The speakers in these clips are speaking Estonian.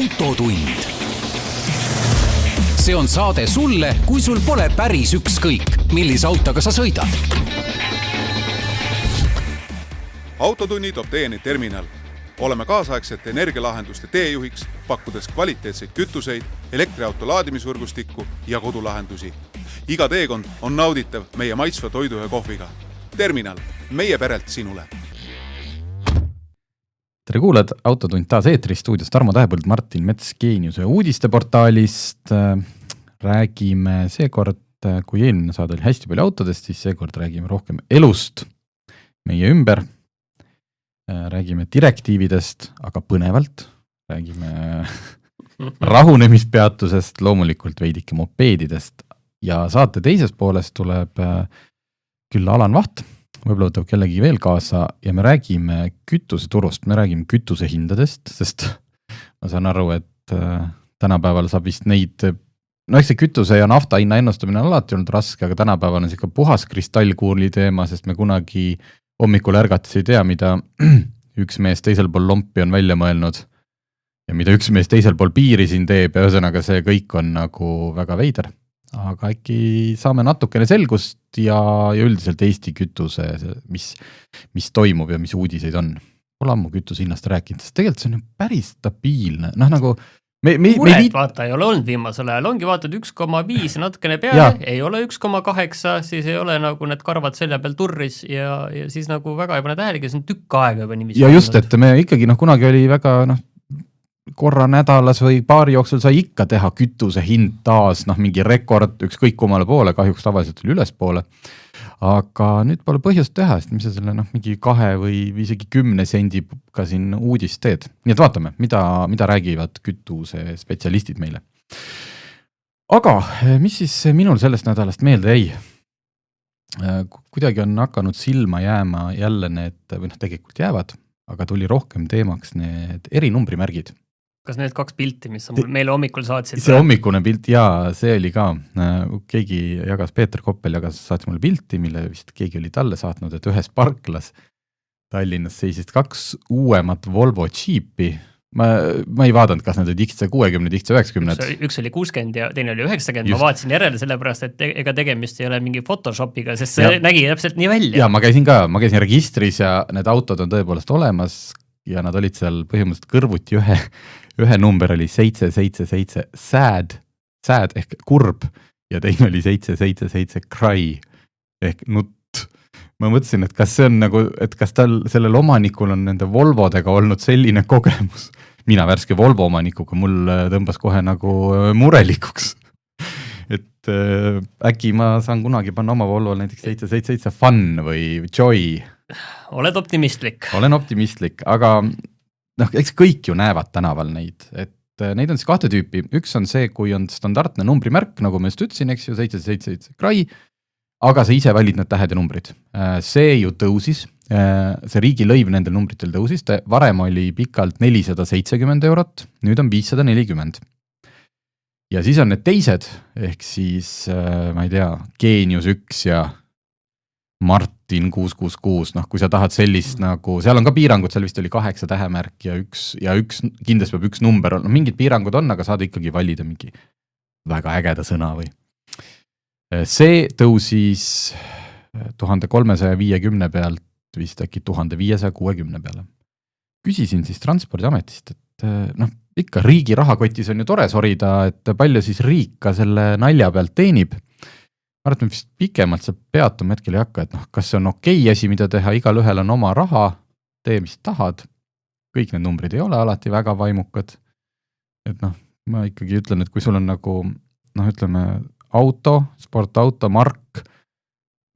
Autotund. See on saade sulle, kui sul pole päris ükskõik, millise autoga sa sõidad. Autotunni toob teieni Terminal. Oleme kaasaegsete energialahenduste teejuhiks, pakkudes kvaliteetseid kütuseid, elektriauto laadimisvõrgustikku ja kodulahendusi. Iga teekond on nauditav meie maitsva toidu ja kohviga. Terminal, meie perelt sinule. Tere kuulad, Autotund taas eetris, stuudios Tarmo Tähepõld, Martin Mets Geeniuse uudisteportaalist. Räägime seekord, kui eelmine saade oli hästi palju autodest, siis seekord räägime rohkem elust meie ümber. Räägime direktiividest, aga põnevalt. Räägime rahunemispeatusest, loomulikult veidike mopeedidest. Ja saate teises pooles tuleb küll Alan Vaht, võib-olla võtab kellegi veel kaasa ja me räägime kütuseturust, me räägime kütusehindadest, sest ma saan aru, et tänapäeval saab vist neid, eks see kütuse ja nafta hinna ennustamine on alati olnud raske, aga tänapäeval on siuke puhas kristallkuuli teema, sest me kunagi hommikul ärgates ei tea, mida üks mees teisel pool lompi on välja mõelnud ja mida üks mees teisel pool piiri siin teeb ja ühesõnaga see kõik on nagu väga veider. Aga äkki saame natukene selgust ja üldiselt Eesti kütuse, mis toimub ja mis uudiseid on. Pole ammu kütuse hinnast rääkinud, sest tegelikult see on päris stabiilne. Nagu Muret vaata ei ole olnud viimasel ajal, ongi vaatad 1,5 natukene peale, ei ole 1,8, siis ei ole nagu need karvad selja peal turris ja siis nagu väga ei pane tähelegi, see on tükk aega juba niiviisi. Ja just, et me ikkagi kunagi oli väga korra nädalas või paari jooksul sai ikka teha kütuse hind taas, mingi rekord, ükskõik kummale poole, kahjuks tavaliselt oli üles poole. Aga nüüd pole põhjust teha, sest mis sa selle mingi 2 või isegi 10 sendi ka siin uudist teed. Nii et vaatame, mida räägivad kütuse spetsialistid meile. Aga mis siis minul sellest nädalast meelde jäi? Kuidagi on hakanud silma jääma jälle need, või tegelikult jäävad, aga tuli rohkem teemaks need erinumbrimärgid. Kas need 2 pilti, mis sa meile hommikul saatsid? See hommikune pilt, jaa, see oli ka. Keegi jagas, Peeter Koppel saatis mulle pilti, mille vist keegi oli talle saatnud, et ühes parklas Tallinnas seisid 2 uuemat Volvo Jeepi. Ma ei vaadanud, kas need olid XC60, XC90. Üks oli 60 ja teine oli 90. Just. Ma vaatasin järele sellepärast, et ega tegemist ei ole mingi Photoshopiga, sest see nägi täpselt nii välja. Ja ma käisin registris ja need autod on tõepoolest olemas ja nad olid seal põhimõtteliselt kõrvuti ühe number oli 777 sad ehk kurb ja teine oli 777 cry ehk nutt. Ma mõtlesin, et kas see on et kas sellel omanikul on nende Volvodega olnud selline kogemus. Mina värske Volvo omanikuga, mul tõmbas kohe murelikuks. Et äkki ma saan kunagi panna oma Volvo näiteks 777 Fun või Joy. Oled optimistlik. Olen optimistlik, aga eks kõik ju näevad tänaval neid, et neid on siis 2 tüüpi. Üks on see, kui on standardne numbrimärk, nagu ma just ütlesin, eks ju, 777 Cry, aga sa ise valid need tähed ja numbrid. See ju tõusis, see riigilõiv nendel numbritel tõusis, varem oli pikalt 470 €, nüüd on 540. Ja siis on need teised, ehk siis, ma ei tea, Geenius 1 ja Martin 666, kui sa tahad sellist seal on ka piirangud, seal vist oli 8 tähemärk ja üks kindlasti peab 1 number, mingid piirangud on, aga saad ikkagi valida mingi väga ägeda sõna või. See tõusis 1350 pealt vist äkki 1560 peale. Küsisin siis Transpordiametist, et ikka riigi rahakotis on ju tore sorida, et palju siis riik ka selle nalja pealt teenib. Ma arvan, et vist pikemalt see peatuma hetkel ei hakka, et kas see on okei asi, mida teha, igal ühel on oma raha, tee mis tahad, kõik need numbrid ei ole alati väga vaimukad. Et ma ikkagi ütlen, et kui sul on ütleme auto, sportauto, mark,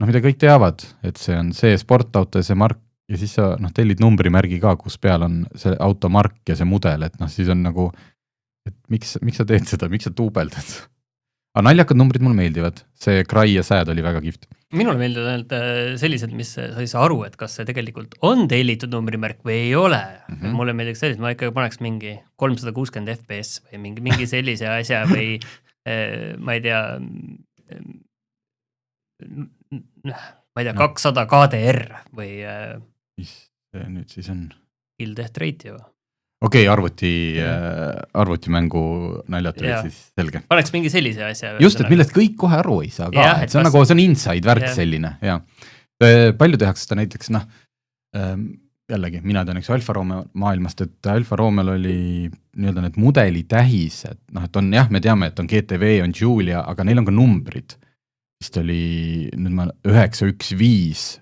mida kõik teavad, et see on see sportauto ja see mark ja siis sa tellid numbrimärgi ka, kus peal on see automark ja see mudel, et siis on et miks sa teed seda, miks sa tuubeldad? Aga naljakad numbrid mulle meeldivad. See Cry ja Sad oli väga kihvt. Minule meeldivad sellised, mis sa ei saa aru, et kas see tegelikult on tellitud numbrimärk või ei ole. Mulle meeldiks sellised, ma ikka paneks mingi 360 FPS või mingi sellise asja või ma ei tea 200 KDR või mis see nüüd siis on? Kill Death Rate ju. Okei, arvutimängu naljad olid siis selge. Paneks mingi sellise asja. Just, et millest kõik kohe aru ei saa ka, et see on nagu, see on inside värk selline, ja. Palju tehakse seda näiteks, jällegi, mina tean, eks Alfa Romeo maailmast, et Alfa Romeol oli nii-öelda need mudeli tähis, et et on, jah, me teame, et on GTV, on Giulia, aga neil on ka numbrid. Vist oli, nüüd 915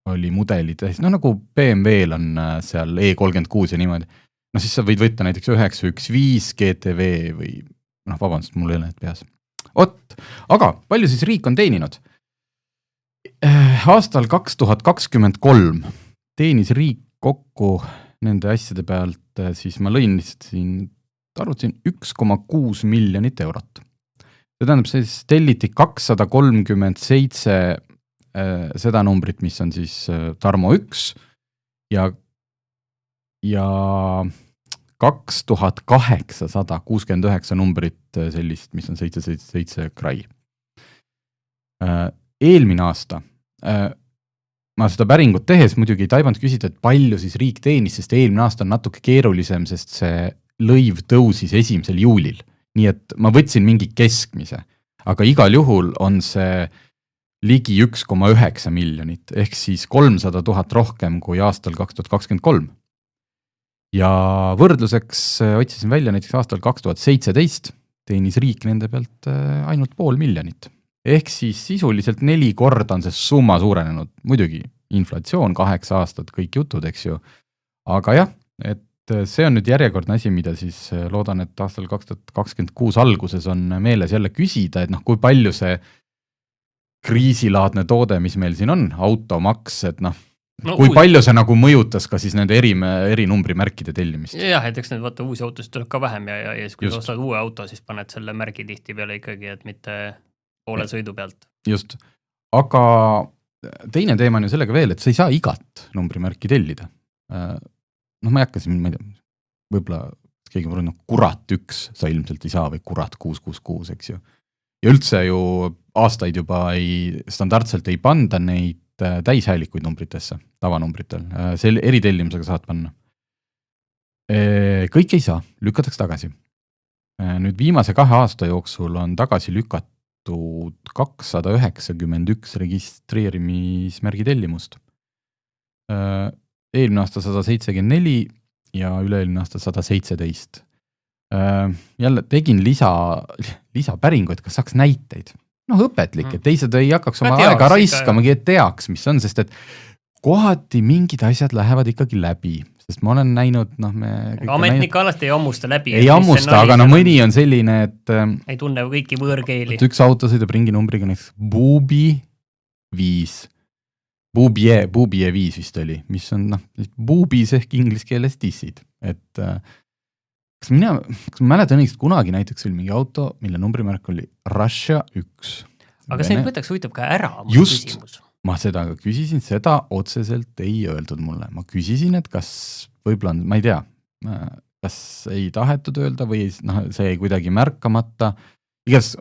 oli mudeli tähis, nagu BMW-l on seal E36 ja niimoodi. Siis sa võid võtta näiteks 915 GTV või, vabandust, mul ei ole need peas. Aga palju siis riik on teeninud? Aastal 2023 teenis riik kokku nende asjade pealt, siis ma lõin siin, arvutasin 1,6 miljonit eurot. See tähendab, siis telliti 237 seda numbrit, mis on siis Tarmo 1 ja 2869 numbrit sellist, mis on 777 Krai. Eelmine aasta, ma seda päringut tehes muidugi ei taibanud küsida, et palju siis riik teenis, sest eelmine aasta on natuke keerulisem, sest see lõiv tõusis 1. juulil. Nii et ma võtsin mingi keskmise, aga igal juhul on see ligi 1,9 miljonit, ehk siis 300 000 rohkem kui aastal 2023. Ja võrdluseks otsisin välja näiteks aastal 2017 teenis riik nende pealt ainult 500 000. Ehk siis sisuliselt 4 korda on see summa suurenenud. Muidugi inflatsioon, 8 aastat, kõik jutud, eks ju. Aga jah, et see on nüüd järjekordne asi, mida siis loodan, et aastal 2026 alguses on meeles jälle küsida, et kui palju see kriisilaadne toode, mis meil siin on, automaks, et kui palju see nagu mõjutas ka siis nende eri numbrimärkide tellimist? Jah, et eks need vaata uusi autosid tuleb ka vähem ja siis kui ostad uue auto, siis paned selle märgi tihti peale ikkagi, et mitte poole sõidu pealt. Just, aga teine teema on ju sellega veel, et sa ei saa igat numbrimärki tellida. Ma ei hakka siin, ma ei tea, võib-olla keegi võrrund, kurat 1 sa ilmselt ei saa või kurat 666, eks ju. Ja üldse ju aastaid juba standardselt ei panda neid täishäälikuid numbritesse, tavanumbritel. Selle eritellimusega saad panna. Kõik ei saa, lükatakse tagasi. Nüüd viimase 2 aasta jooksul on tagasi lükatud 291 registreerimismärgi tellimust. Eelmine aasta 174 ja üle-eelmine aasta 117. Jälle tegin lisapäringu, et kas saaks näiteid. Õpetlik, et teised ei hakkaks oma aega raiskamagi, et teaks, mis on, sest et kohati mingid asjad lähevad ikkagi läbi, sest ma olen näinud, ametnik alati ei ammusta läbi. Ei ammusta, aga mõni on selline, et ei tunne kõiki võõrkeeli. Üks auto sõidab ringinumbriga näiteks Bubi 5. Bubie 5 vist oli, mis on Bubis ehk inglise keeles dissid, et kas ma mäletan õigesti kunagi näiteks oli mingi auto, mille numbrimärk oli Russia 1. Aga see võtaks huvitav ka ära. Just, ma seda küsisin, seda otseselt ei öeldud mulle. Ma küsisin, et kas võib-olla, ma ei tea, kas ei tahetud öelda või see ei kuidagi märkamata. Igas,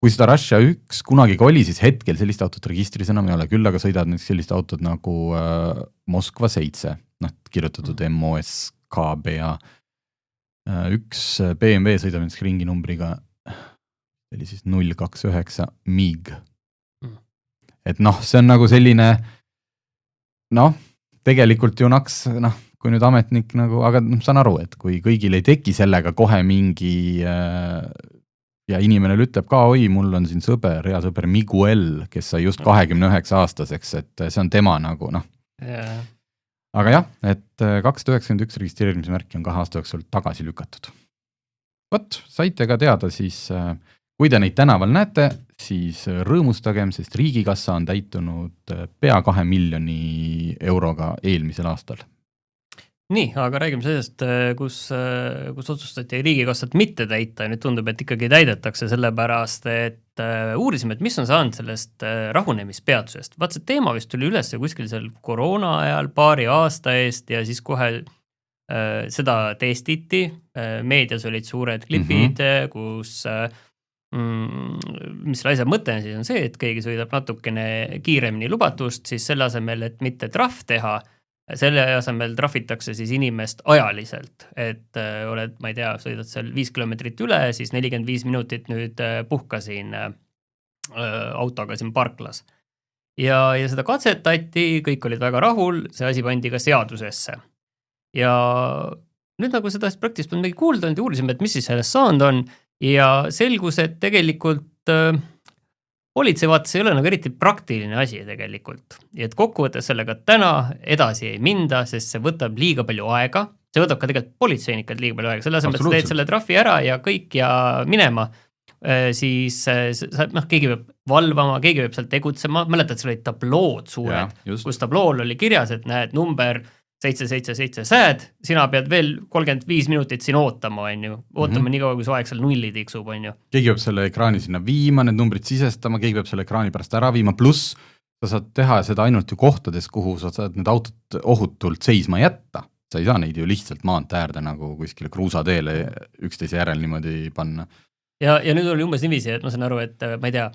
kui seda Russia 1 kunagi oli, siis hetkel sellist autot registris enam ei ole. Küll aga sõidavad need sellist autod nagu Moskva 7, kirjutatud MOSKB ja üks BMW sõidab näiteks ringinumbriga oli siis 029 MIG. Et see on nagu selline tegelikult ju kui nüüd ametnik aga saan aru, et kui kõigil ei teki sellega kohe mingi ja inimene ütleb ka, oi, mul on siin hea sõber Miguel, kes sai just 29 aastaseks, et see on tema nagu Aga jah, et 291 registreerimismärki on 2 aasta jooksul tagasi lükatud. Saite ka teada siis, kui te neid tänaval näete, siis rõõmustagem, sest riigikassa on täitunud pea 2 miljoni euroga eelmisel aastal. Nii, aga räägime sellest, kus otsustati riigikassat mitte täita ja nüüd tundub, et ikkagi täidetakse sellepärast, et uurisime, et mis on saanud sellest rahunemispeatusest. Vaat see teema vist tuli üles kuskil seal koroona ajal paari aasta eest ja siis kohe seda testiti. Meedias olid suured klipid, kus mis selle asja mõte on see, et keegi sõidab natukene kiiremini lubatust, siis selle asemel, et mitte trahv teha, selle asemel trahvitakse siis inimest ajaliselt, et oled, ma ei tea, sõidad seal 5 kilomeetrit üle, siis 45 minutit nüüd puhka siin autoga siin parklas. Ja seda katsetati, kõik olid väga rahul, see asi pandi ka seadusesse. Ja nüüd nagu seda praktiliselt on mingi kuulda, nüüd uurisime, et mis siis sellest saanud on, ja selgus, et tegelikult politsei vaates ei ole nagu eriti praktiline asi tegelikult. Ja et kokkuvõttes sellega täna edasi ei minda, sest see võtab liiga palju aega. See võtab ka tegelikult politseinikad liiga palju aega. Selle asemel, et sa teed selle trahvi ära ja kõik ja minema, siis keegi peab valvama, keegi peab seal tegutsema. Mäletad, seal olid tablood suured, kus tablool oli kirjas, et näed number 777 sääd, sina pead veel 35 minutit siin ootama, ootama nii kaua, kui su aeg seal nulli tiksub, Keegi peab selle ekraani sinna viima, need numbrid sisestama, keegi peab selle ekraani pärast ära viima, pluss sa saad teha seda ainult ju kohtades, kuhu sa saad need autod ohutult seisma jätta. Sa ei saa neid ju lihtsalt maant äärde nagu kuskile kruusateele üksteise järel niimoodi panna. Ja nüüd oli umbes niiviisi, et ma saan aru, et ma ei tea,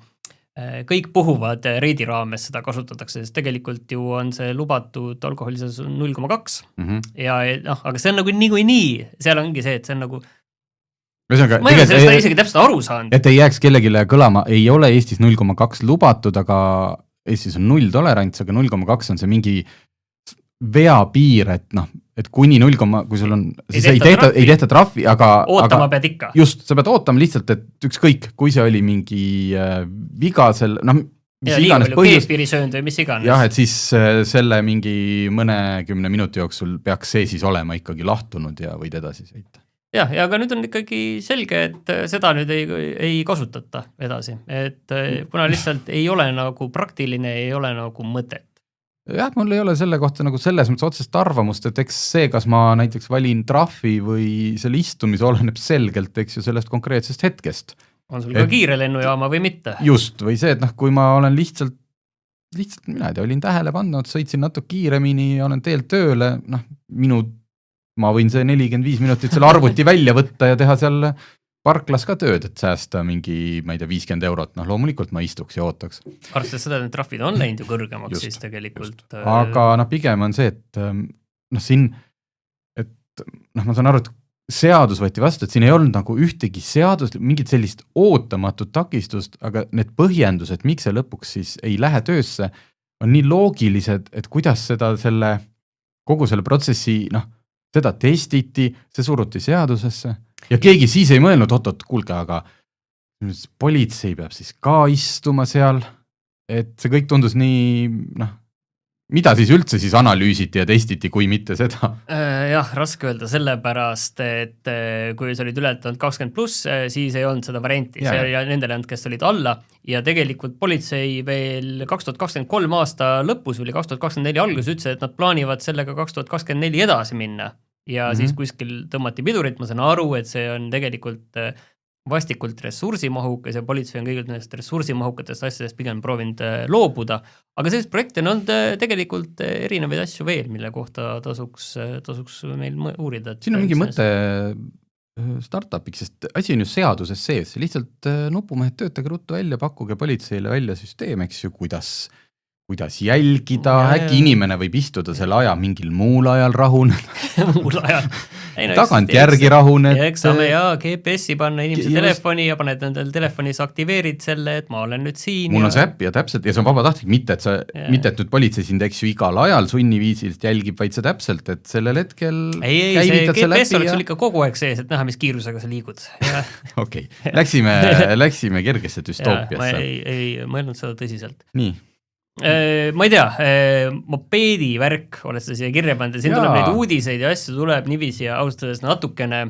kõik puhuvad reidi raames seda kasutatakse, sest tegelikult ju on see lubatud alkoholises 0,2 ja aga see on nagu nii, seal ongi see, et see on nagu ma ei ole sellest isegi täpselt aru saanud. Et ei jääks kellegile kõlama, ei ole Eestis 0,2 lubatud, aga Eestis on 0 tolerants, aga 0,2 on see mingi veapiir, et kuni 0, kui sul on, siis ei tehta trahvi, aga ootama pead ikka. Just, sa pead ootama lihtsalt, et ükskõik, kui see oli mingi viga seal, mis iganes põhjus. Keespiirisöönd või mis iganes. Jah, et siis selle mingi mõnekümne minuti jooksul peaks see siis olema ikkagi lahtunud ja võid edasi sõita. Ja aga nüüd on ikkagi selge, et seda nüüd ei kasutata edasi, et kuna lihtsalt ei ole nagu praktiline, ei ole nagu mõtet. Jah, mul ei ole selle kohta nagu selles mõttes otsest arvamust, et eks see, kas ma näiteks valin trahvi või selle istumise oleneb selgelt, eks ju, sellest konkreetsest hetkest. On sul ka kiire lennujaama või mitte? Just, või see, et kui ma olen lihtsalt, mina ei tea, olin tähele pannud, sõitsin natuke kiiremini, olen teel tööle, ma võin see 45 minutit selle arvuti välja võtta ja teha seal parklas ka tööd, et säästa mingi, ma ei tea, 50 eurot, loomulikult ma istuks ja ootaks. Arvestades seda, et need trahvid on läinud ju kõrgemaks, just, siis tegelikult... Just. Aga pigem on see, et siin, ma saan aru, et seadus võeti vastu, et siin ei olnud nagu ühtegi seadus, mingit sellist ootamatut takistust, aga need põhjendused, miks see lõpuks siis ei lähe töösse, on nii loogilised, et kuidas seda kogu selle protsessi, seda testiti, see suruti seadusesse ja keegi siis ei mõelnud, oot, kuulge, aga politsei peab siis ka istuma seal, et see kõik tundus nii, mida siis üldse siis analüüsiti ja testiti, kui mitte seda? Jah, raske öelda sellepärast, et kui sa olid ületanud 20+, siis ei olnud seda varianti ja nendele olnud, kes olid alla ja tegelikult politsei veel 2023 aasta lõpus või 2024 algus ütles, et nad plaanivad sellega 2024 edasi minna ja siis kuskil tõmmati pidurit, ma saan aru, et see on tegelikult vastikult ressursimahukas ja politsei on kõigilt nendest ressursimahukatest asjadest pigem proovinud loobuda, aga sellist projekte on tegelikult erinevaid asju veel, mille kohta tasuks meil uurida. Siin on mingi mõte startupiks, sest asi on ju seaduses sees, lihtsalt nupumehed töötage ruttu välja, pakkuge politseile välja süsteem, eks ju, kuidas jälgida, äkki inimene võib istuda selle aja mingil muul ajal rahuneda. Muul ajal. Tagant järgi rahuned. Ja eks saame GPS-i panna inimese telefoni ja paned endal telefonis aktiveerid selle, et ma olen nüüd siin. Mul on see äpp ja täpselt, ja see on vabatahtlik, mitte et nüüd politsei sind eks ju igal ajal sunniviisiliselt jälgib, vaid see täpselt, et sellel hetkel see GPS oleks sul ikka kogu aeg sees, et näha, mis kiirusega sa liigud. Okei, läksime kergesse düstoopiasse. Ma ei mõelnud seda tõsiselt. Nii. Ma ei tea, mopeedi värk oled sa siia kirja pannud ja siin tuleb neid uudiseid ja asju tuleb niiviisi ja austades natukene,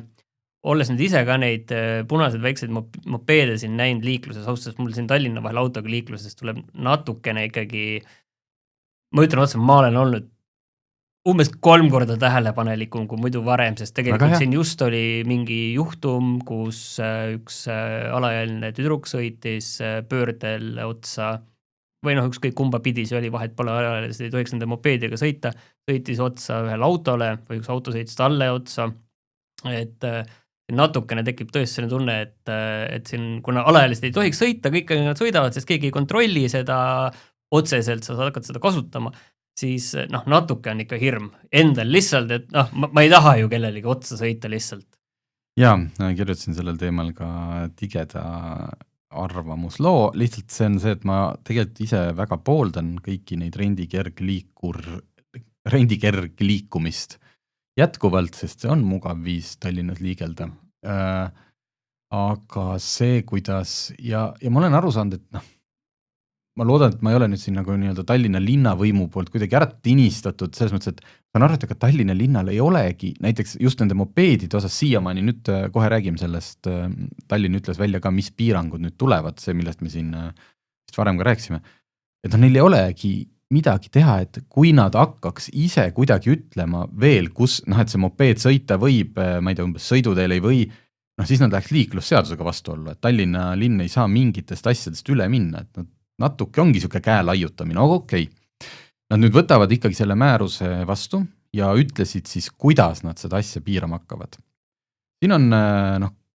olles nüüd ise ka neid punased väikseid mopeede siin näinud liikluses, austades mul siin Tallinna vahel autoga liikluses tuleb natukene ikkagi, ma ütlen otsa, ma olen olnud umbes 3 korda tähelepanelikum kui muidu varem, sest tegelikult siin just oli mingi juhtum, kus üks alaealine tüdruk sõitis pöördel otsa või ükskõik kumba pidi see oli, vahet pole ajaliselt, ei tohiks nende mopeediga sõita, sõitis otsa ühele autole või üks auto sõitis talle otsa, et natukene tekib tõesti selline tunne, et siin, kuna alaealised ei tohiks sõita, kõik nad sõidavad, sest keegi ei kontrolli seda otseselt, sa hakkad seda kasutama, siis natuke on ikka hirm endal lihtsalt, et ma ei taha ju kellelegi otsa sõita lihtsalt. Jaa, kirjutasin sellel teemal ka tigeda arvamusloo, lihtsalt see on see, et ma tegelikult ise väga pooldan kõiki neid rendikergliikumist jätkuvalt, sest see on mugav viis Tallinnas liigelda. Aga see, kuidas, ja ma olen aru saanud, et ma loodan, et ma ei ole nüüd siin nagu nii-öelda Tallinna linnavõimu poolt kuidagi ära tinistatud, selles mõttes, et saan arvata, et Tallinna linnal ei olegi, näiteks just nende mopeedide osas siiamaani, nüüd kohe räägime sellest, Tallinn ütles välja ka, mis piirangud nüüd tulevad, see, millest me siin varem ka rääkisime, et neil ei olegi midagi teha, et kui nad hakkaks ise kuidagi ütlema veel, kus, et see mopeed sõita võib, ma ei tea, umbes sõiduteel ei või, siis nad läheks liiklusseadusega vastu olla, et Tallinna linn ei saa mingitest asjadest üle minna, et natuke ongi siuke käe laiutamine, okei. Nad nüüd võtavad ikkagi selle määruse vastu ja ütlesid siis, kuidas nad seda asja piirama hakkavad. Siin on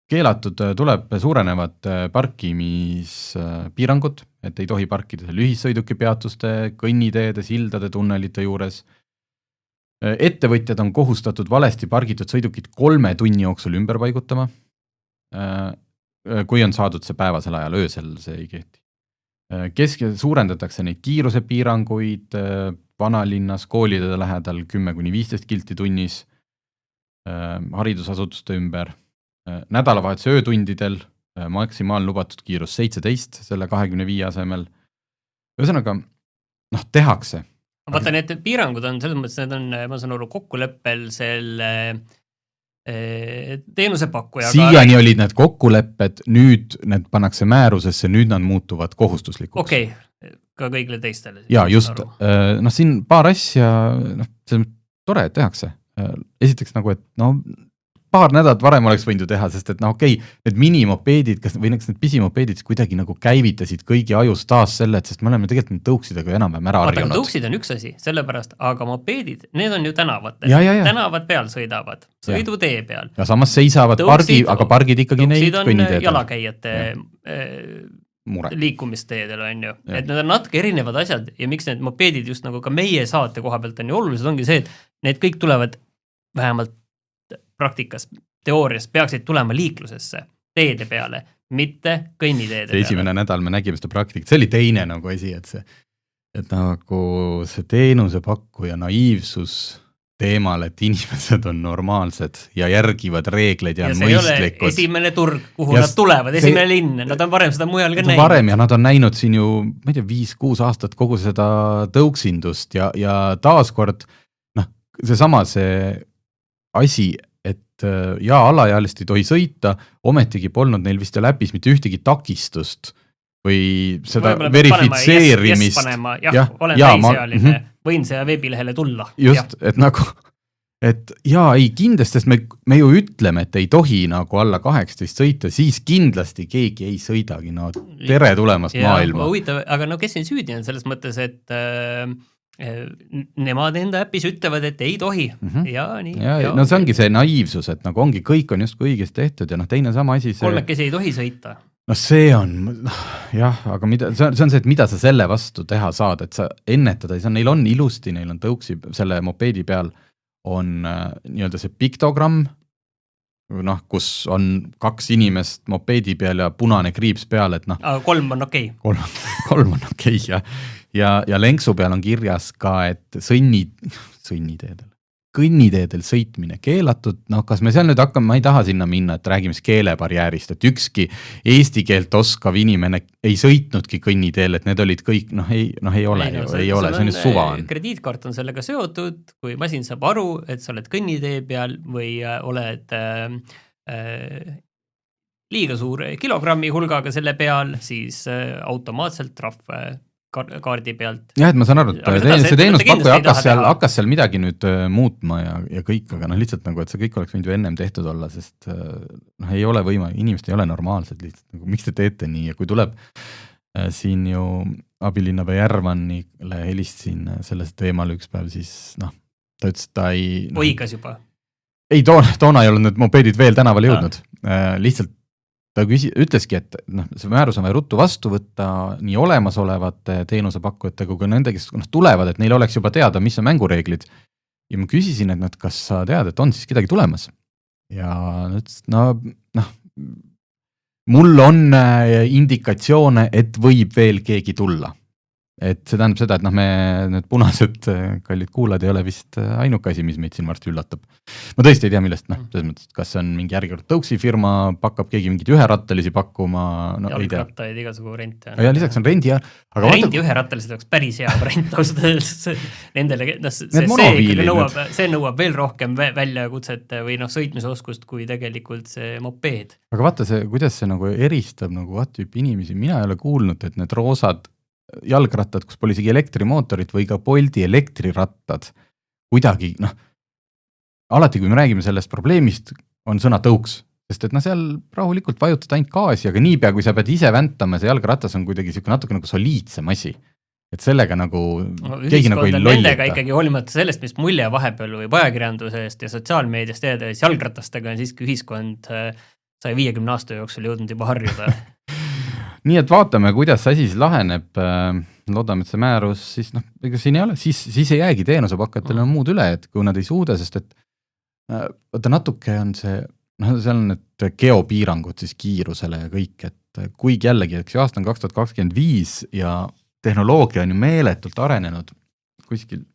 keelatud, tuleb suurenevad parkimispiirangud, et ei tohi parkida ühissõiduki peatuste, kõnniteede, sildade, tunnelite juures. Ettevõtjad on kohustatud valesti pargitud sõidukid 3 tunni jooksul ümber paigutama. Kui on saadud see päevasel ajal, öösel see ei kehti. Suurendatakse neid kiirusepiiranguid vanalinnas, koolide lähedal 10-15 kilti tunnis, haridusasutuste ümber, nädalavahetuse öötundidel maksimaalne lubatud kiirus 17, selle 25 asemel. Ühesõnaga, tehakse. Vaata, need piirangud on, selles mõttes, need on, ma saan aru, kokkuleppel selle teenusepakkuja. Siiani olid need kokkulepped, nüüd need pannakse määrusesse, nüüd nad muutuvad kohustuslikuks. Okei, ka kõigile teistele. Jaa, just. Siin paar asja, see on tore, et tehakse. Esiteks nagu, et paar nädalat varem oleks võinud ju teha, sest et need minimopeedid, või need pisimopeedid kuidagi nagu käivitasid kõigi ajus taas selle, et sest me oleme tegelikult tõuksidega enam-vähem ära harjunud. Tõuksid on üks asi, sellepärast, aga mopeedid, need on ju tänavatel. Tänavad peal sõidavad, sõidutee peal. Ja samas seisavad aga pargid ikkagi neid kõnniteedel. Tõuksid on jalakäijate liikumisteedel on ju. Et need on natuke erinevad asjad ja miks need mopeedid just nagu ka meie saate koha pealt on ju olulised, ongi see, et need kõik tulevad vähemalt praktikas, teoorias peaksid tulema liiklusesse, teede peale, mitte kõnniteede peale. Esimene nädal me nägime seda praktikat, see oli teine nagu asi, et nagu see teenusepakkuja naiivsus teemal, et inimesed on normaalsed ja järgivad reegleid ja on mõistlikud. See ei ole esimene turg, kuhu nad tulevad, esimene linn, nad on varem seda mujal ka näinud. Varem ja nad on näinud siin ju, ma ei tea, 5-6 aastat kogu seda tõuksindust ja taaskord, see asi, et alaealist ei tohi sõita, ometigi polnud neil vist läbis mitte ühtegi takistust või seda verifitseerimist. Olen täisealine, võin see veebilehele tulla. Just, et nagu, et kindlasti, sest me ju ütleme, et ei tohi nagu alla 18 sõita, siis kindlasti keegi ei sõidagi, tere tulemast maailma. Aga kes siin süüdi on selles mõttes, et nemad enda äpis ütlevad, et ei tohi. Ja nii. See ongi see naiivsus, et nagu ongi, kõik on just õigesti tehtud ja teine sama asi. Kolmekesi ei tohi sõita. See on, aga see on see, et mida sa selle vastu teha saad, et sa ennetada ei saa, neil on ilusti, neil on tõuksi, selle mopeedi peal on nii-öelda see piktogramm, kus on 2 inimest mopeedi peal ja punane kriips peal, et Aga 3 on okei. 3 on okei, ja lenksu peal on kirjas ka, et kõnniteedel sõitmine keelatud, kas me seal nüüd hakkame, ma ei taha sinna minna, et räägime keelebarjäärist, et ükski eesti keelt oskav inimene ei sõitnudki kõnniteel, et need olid kõik, ei ole, see on just suva. Krediitkaart on sellega seotud, kui masin saab aru, et sa oled kõnnitee peal või oled liiga suur kilogrammi hulgaga selle peal, siis automaatselt trahv kaardi pealt. Jah, et ma saan aru, et see teenuspakkuja hakkas seal midagi nüüd muutma ja kõik, aga lihtsalt nagu, et see kõik oleks võinud ju ennem tehtud olla, sest ei ole inimesed ei ole normaalsed lihtsalt, nagu, miks te teete nii ja kui tuleb siin ju abilinnapea Järvanile helistasin selles teemal üks päev, siis ta ütles, et ta ei... Oigas juba? Ei, toona ei olnud need mopeedid veel tänavale jõudnud, lihtsalt ta ütleski, et see määrus on vaja ruttu vastu võtta nii olemasolevate teenusepakkujate kui ka nende, kes tulevad, et neil oleks juba teada, mis on mängureeglid. Ja ma küsisin, et kas sa tead, et on siis kedagi tulemas. Ja mul on indikatsioone, et võib veel keegi tulla. Et see tähendab seda, et me need punased kallid kuulad ei ole vist ainuke asi, mis meid siin varsti üllatab. Ma tõesti ei tea, millest, selles mõttes, kas see on mingi järgkord tõuksi firma, pakkab keegi mingid üherattalisi pakkuma, jalgrattaid igasugu rent. Ja lisaks on rendi ja... Rendi üherattalised oleks päris hea rent nendele, see nõuab veel rohkem väljakutset või sõitmisoskust kui tegelikult see mopeed. Aga vaata see, kuidas see nagu eristab nagu tüüpi inimesi, mina ei ole kuulnud, et need roosad jalgrattad, kus pole isegi elektrimootorit või ka Bolti elektrirattad kuidagi, alati kui me räägime sellest probleemist, on sõna tõuks, sest et seal rahulikult vajutad ainult gaasi, aga niipea, kui sa pead ise väntama, see jalgratas on kuidagi natuke nagu soliidsem asi. Et sellega nagu keegi nagu ei lollita. Nendega ikkagi hoolimata sellest, mis mulje vahepeal või ajakirjandusest ja sotsiaalmeediast teada, siis jalgratastega on siiski ühiskond 150 aasta jooksul jõudnud juba harjuda. Nii et vaatame, kuidas see asi siis laheneb, loodame, et see määrus, siis ega siin ei ole, siis ei jäägi teenusepakkajatel on muud üle, et kui nad ei suuda, sest et natuke on see, seal on need geopiirangud siis kiirusele ja kõik, et kuigi jällegi, eks ju aasta on 2025 ja tehnoloogia on ju meeletult arenenud, kuskil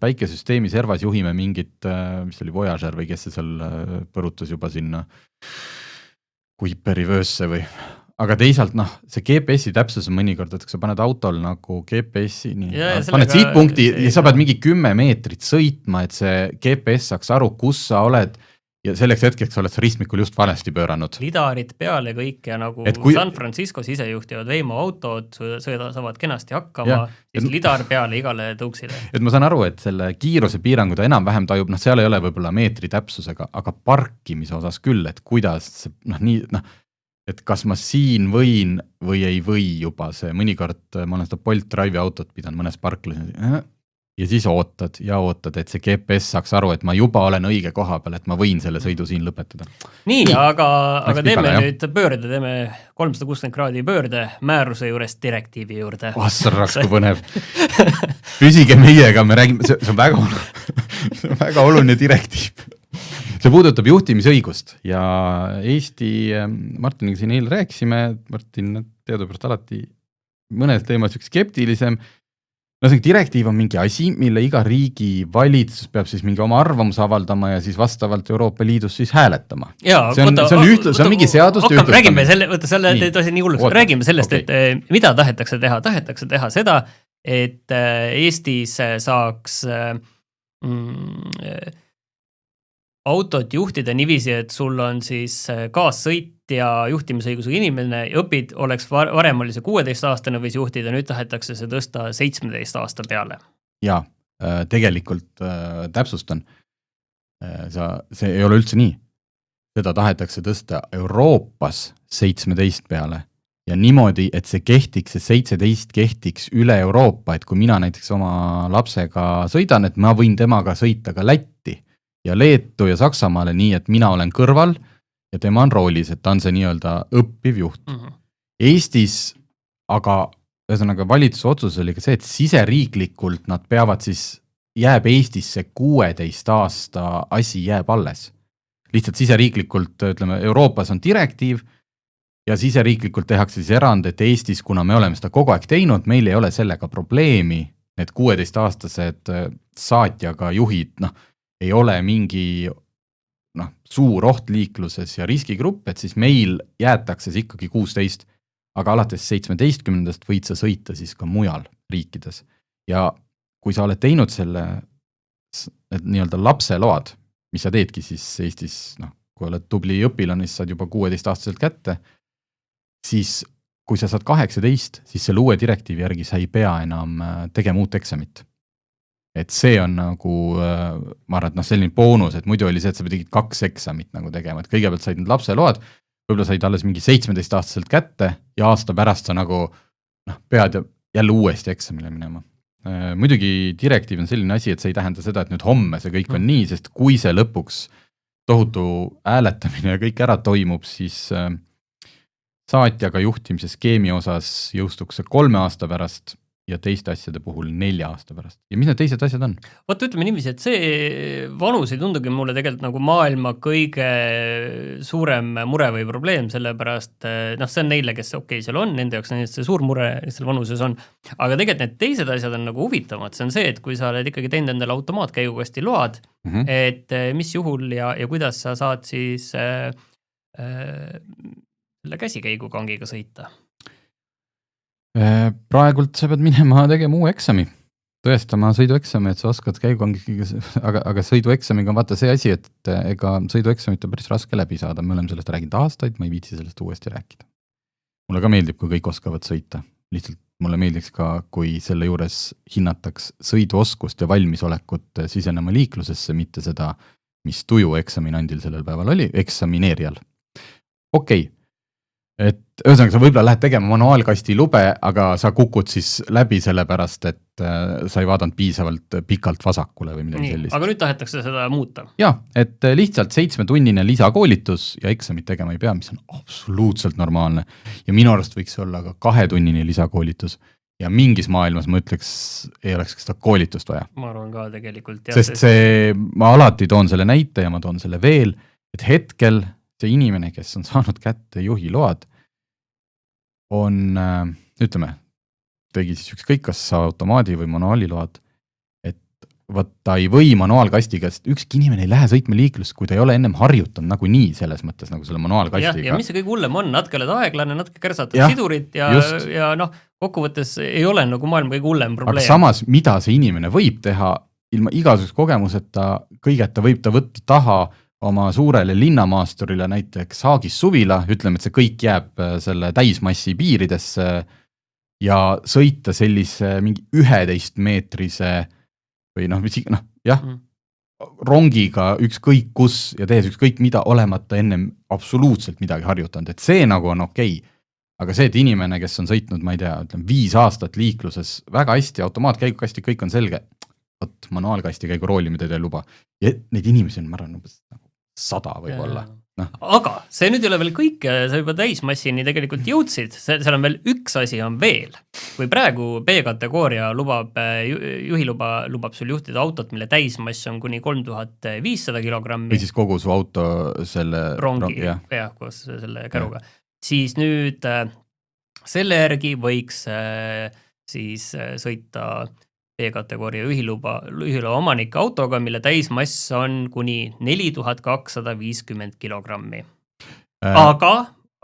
päikesüsteemi servas juhime mingit, mis oli Voyager või kes see seal põrutas juba sinna Kuiperi vöösse või aga teisalt, see GPS-i täpsus on mõnikord, et kui sa paned autol nagu GPS-i, paned siit punkti ja sa pead mingi 10 meetrit sõitma, et see GPS saaks aru, kus sa oled ja selleks hetkeks oled sa ristmikul just valesti pööranud. Lidarid peale kõik ja nagu San Francisco sisejuhtivad Waymo autod, saavad kenasti hakkama, siis lidar peale igale tõuksile. Et ma saan aru, et selle kiiruse piirangu ta enam-vähem tajub, seal ei ole võib-olla meetri täpsusega, aga parkimise osas küll, et kuidas et kas ma siin võin või ei või juba see, mõnikord ma olen seda Bolt Drive'i autot pidanud mõnes parklas ja siis ootad, et see GPS saaks aru, et ma juba olen õige koha peal, et ma võin selle sõidu siin lõpetada. Nii. Aga teeme nüüd pöörde, teeme 360 kraadi pöörde määruse juures direktiivi juurde. Vassarraks, kui põnev. Püsige meiega, me räägime, see on väga oluline direktiiv. See puudutab juhtimisõigust ja Eesti Martiniga siin eile rääkisime, Martin teadupärast alati mõnes teemas üks skeptilisem. See direktiiv on mingi asi, mille iga riigi valitsus peab siis mingi oma arvamus avaldama ja siis vastavalt Euroopa Liidus siis hääletama. See on mingi seaduste ühtlustamine. Räägime sellest, et mida tahetakse teha? Tahetakse teha seda, et Eestis saaks autot juhtida niiviisi, et sul on siis kaassõit ja juhtimisõigusega inimene ja õpid, oleks varem oli see 16-aastane võis juhtida, nüüd tahetakse see tõsta 17 aasta peale. Jaa, tegelikult täpsustan. See ei ole üldse nii. Seda tahetakse tõsta Euroopas 17 peale ja niimoodi, et see kehtiks, see 17 kehtiks üle Euroopa, et kui mina näiteks oma lapsega sõidan, et ma võin temaga sõita ka Lätti ja Leetu ja Saksamaale nii, et mina olen kõrval ja tema on roolis, et ta on see nii-öelda õppiv juht. Eestis aga ühesõnaga valitsuse otsus oli ka see, et siseriiklikult nad peavad siis, jääb Eestisse 16 aasta asi jääb alles. Lihtsalt siseriiklikult, ütleme, Euroopas on direktiiv ja siseriiklikult tehakse siis erand, et Eestis, kuna me oleme seda kogu aeg teinud, meil ei ole sellega probleemi, need 16-aastased saatjaga juhid, ei ole mingi suur oht liikluses ja riskigrupp, et siis meil jäetakse see ikkagi 16, aga alates 17 võid sa sõita siis ka mujal riikides. Ja kui sa oled teinud selle nii-öelda lapseload, mis sa teedki siis Eestis, kui oled tubli õpilane, siis saad juba 16-aastaselt kätte, siis kui sa saad 18, siis selle uue direktiivi järgi sa ei pea enam tegema uut eksamit. Et see on nagu, ma arvan, et selline boonus, et muidu oli see, et sa pidid 2 eksamit nagu tegema, et kõigepealt said need lapseload, võib-olla said alles mingi 17-aastaselt kätte ja aasta pärast sa nagu pead jälle uuesti eksamile minema. Muidugi direktiiv on selline asi, et see ei tähenda seda, et nüüd homme see kõik on nii, sest kui see lõpuks tohutu hääletamine ja kõik ära toimub, siis saatjaga juhtimise skeemi osas jõustuks see 3 aasta pärast ja teiste asjade puhul 4 aasta pärast. Ja mis need teised asjad on? Vaat ütleme niiviisi, et see vanus ei tundugi mulle tegelikult nagu maailma kõige suurem mure või probleem, sellepärast, see on neile, kes seal on, nende jaoks on see suur mure, kes seal vanuses on. Aga tegelikult need teised asjad on nagu huvitavad, see on see, et kui sa oled ikkagi teinud endale automaatkäigukasti load, et mis juhul ja kuidas sa saad siis selle käsikäigukangiga sõita. Praegult sa pead minema tegema uue eksami, tõestama sõidueksami, et sa oskad käigukangiga, aga sõidueksamiga on vaata see asi, et ega sõidueksamit on päris raske läbi saada, me oleme sellest rääginud aastaid, ma ei viitsi sellest uuesti rääkida. Mulle ka meeldib, kui kõik oskavad sõita, lihtsalt mulle meeldiks ka, kui selle juures hinnataks sõiduoskust ja valmisolekut sisenema liiklusesse, mitte seda, mis tuju eksaminandil sellel päeval oli, eksamineerijal. Okei. Et ühesõnaga, sa võib-olla lähed tegema manuaalkasti lube, aga sa kukud siis läbi selle pärast, et sa ei vaadanud piisavalt pikalt vasakule või midagi sellist. Aga nüüd tahetakse seda muuta. Jaa, et lihtsalt 7-tunnine lisakoolitus ja eksamit tegema ei pea, mis on absoluutselt normaalne. Ja minu arust võiks olla ka 2-tunnine lisakoolitus. Ja mingis maailmas ma ütleks, ei oleks seda koolitust vaja. Ma arvan ka tegelikult. Sest ma alati toon selle näite ja ma toon selle veel, et hetkel see inimene, kes on saanud kätte juhiload, on, ütleme, tegi siis ükskõik kas automaadi või manuaaliload, et ta ei või manuaalkastiga, sest ükski inimene ei lähe sõitma liiklust, kui ta ei ole ennem harjutanud nagu nii selles mõttes nagu selle manuaalkastiga. Ja mis see kõige hullem on, natuke oled aeglane, natuke kärsatad sidurit ja kokkuvõttes ei ole nagu maailma kõige hullem probleem. Aga samas, mida see inimene võib teha, ilma igasugust kogemuseta, kõigeta võib ta võtta taha oma suurele linnamaasturile näiteks Haagis suvila, ütleme, et see kõik jääb selle täismassi piiridesse ja sõita sellise mingi 11-meetrise või rongiga ükskõik kus ja tehes ükskõik mida olemata ennem absoluutselt midagi harjutanud, et see nagu on okei. Aga see, et inimene, kes on sõitnud, ma ei tea, 5 aastat liikluses väga hästi, automaatkäigukasti, kõik on selge, manuaalkasti käigu roolimida ei luba. Ja neid inimesi on, ma arvan, 100 võib-olla. Aga see nüüd ei ole veel kõik, sa juba täismassini tegelikult jõudsid, seal on veel üks asi on veel. Kui praegu B-kategooria juhiluba lubab sul juhtida autot, mille täismass on kuni 3500 kilogrammi. Või siis kogu su auto selle rongi, koos selle käruga. Siis nüüd selle järgi võiks siis sõita B-kategooria juhiluba omanike autoga, mille täismass on kuni 4250 kilogrammi. Aga,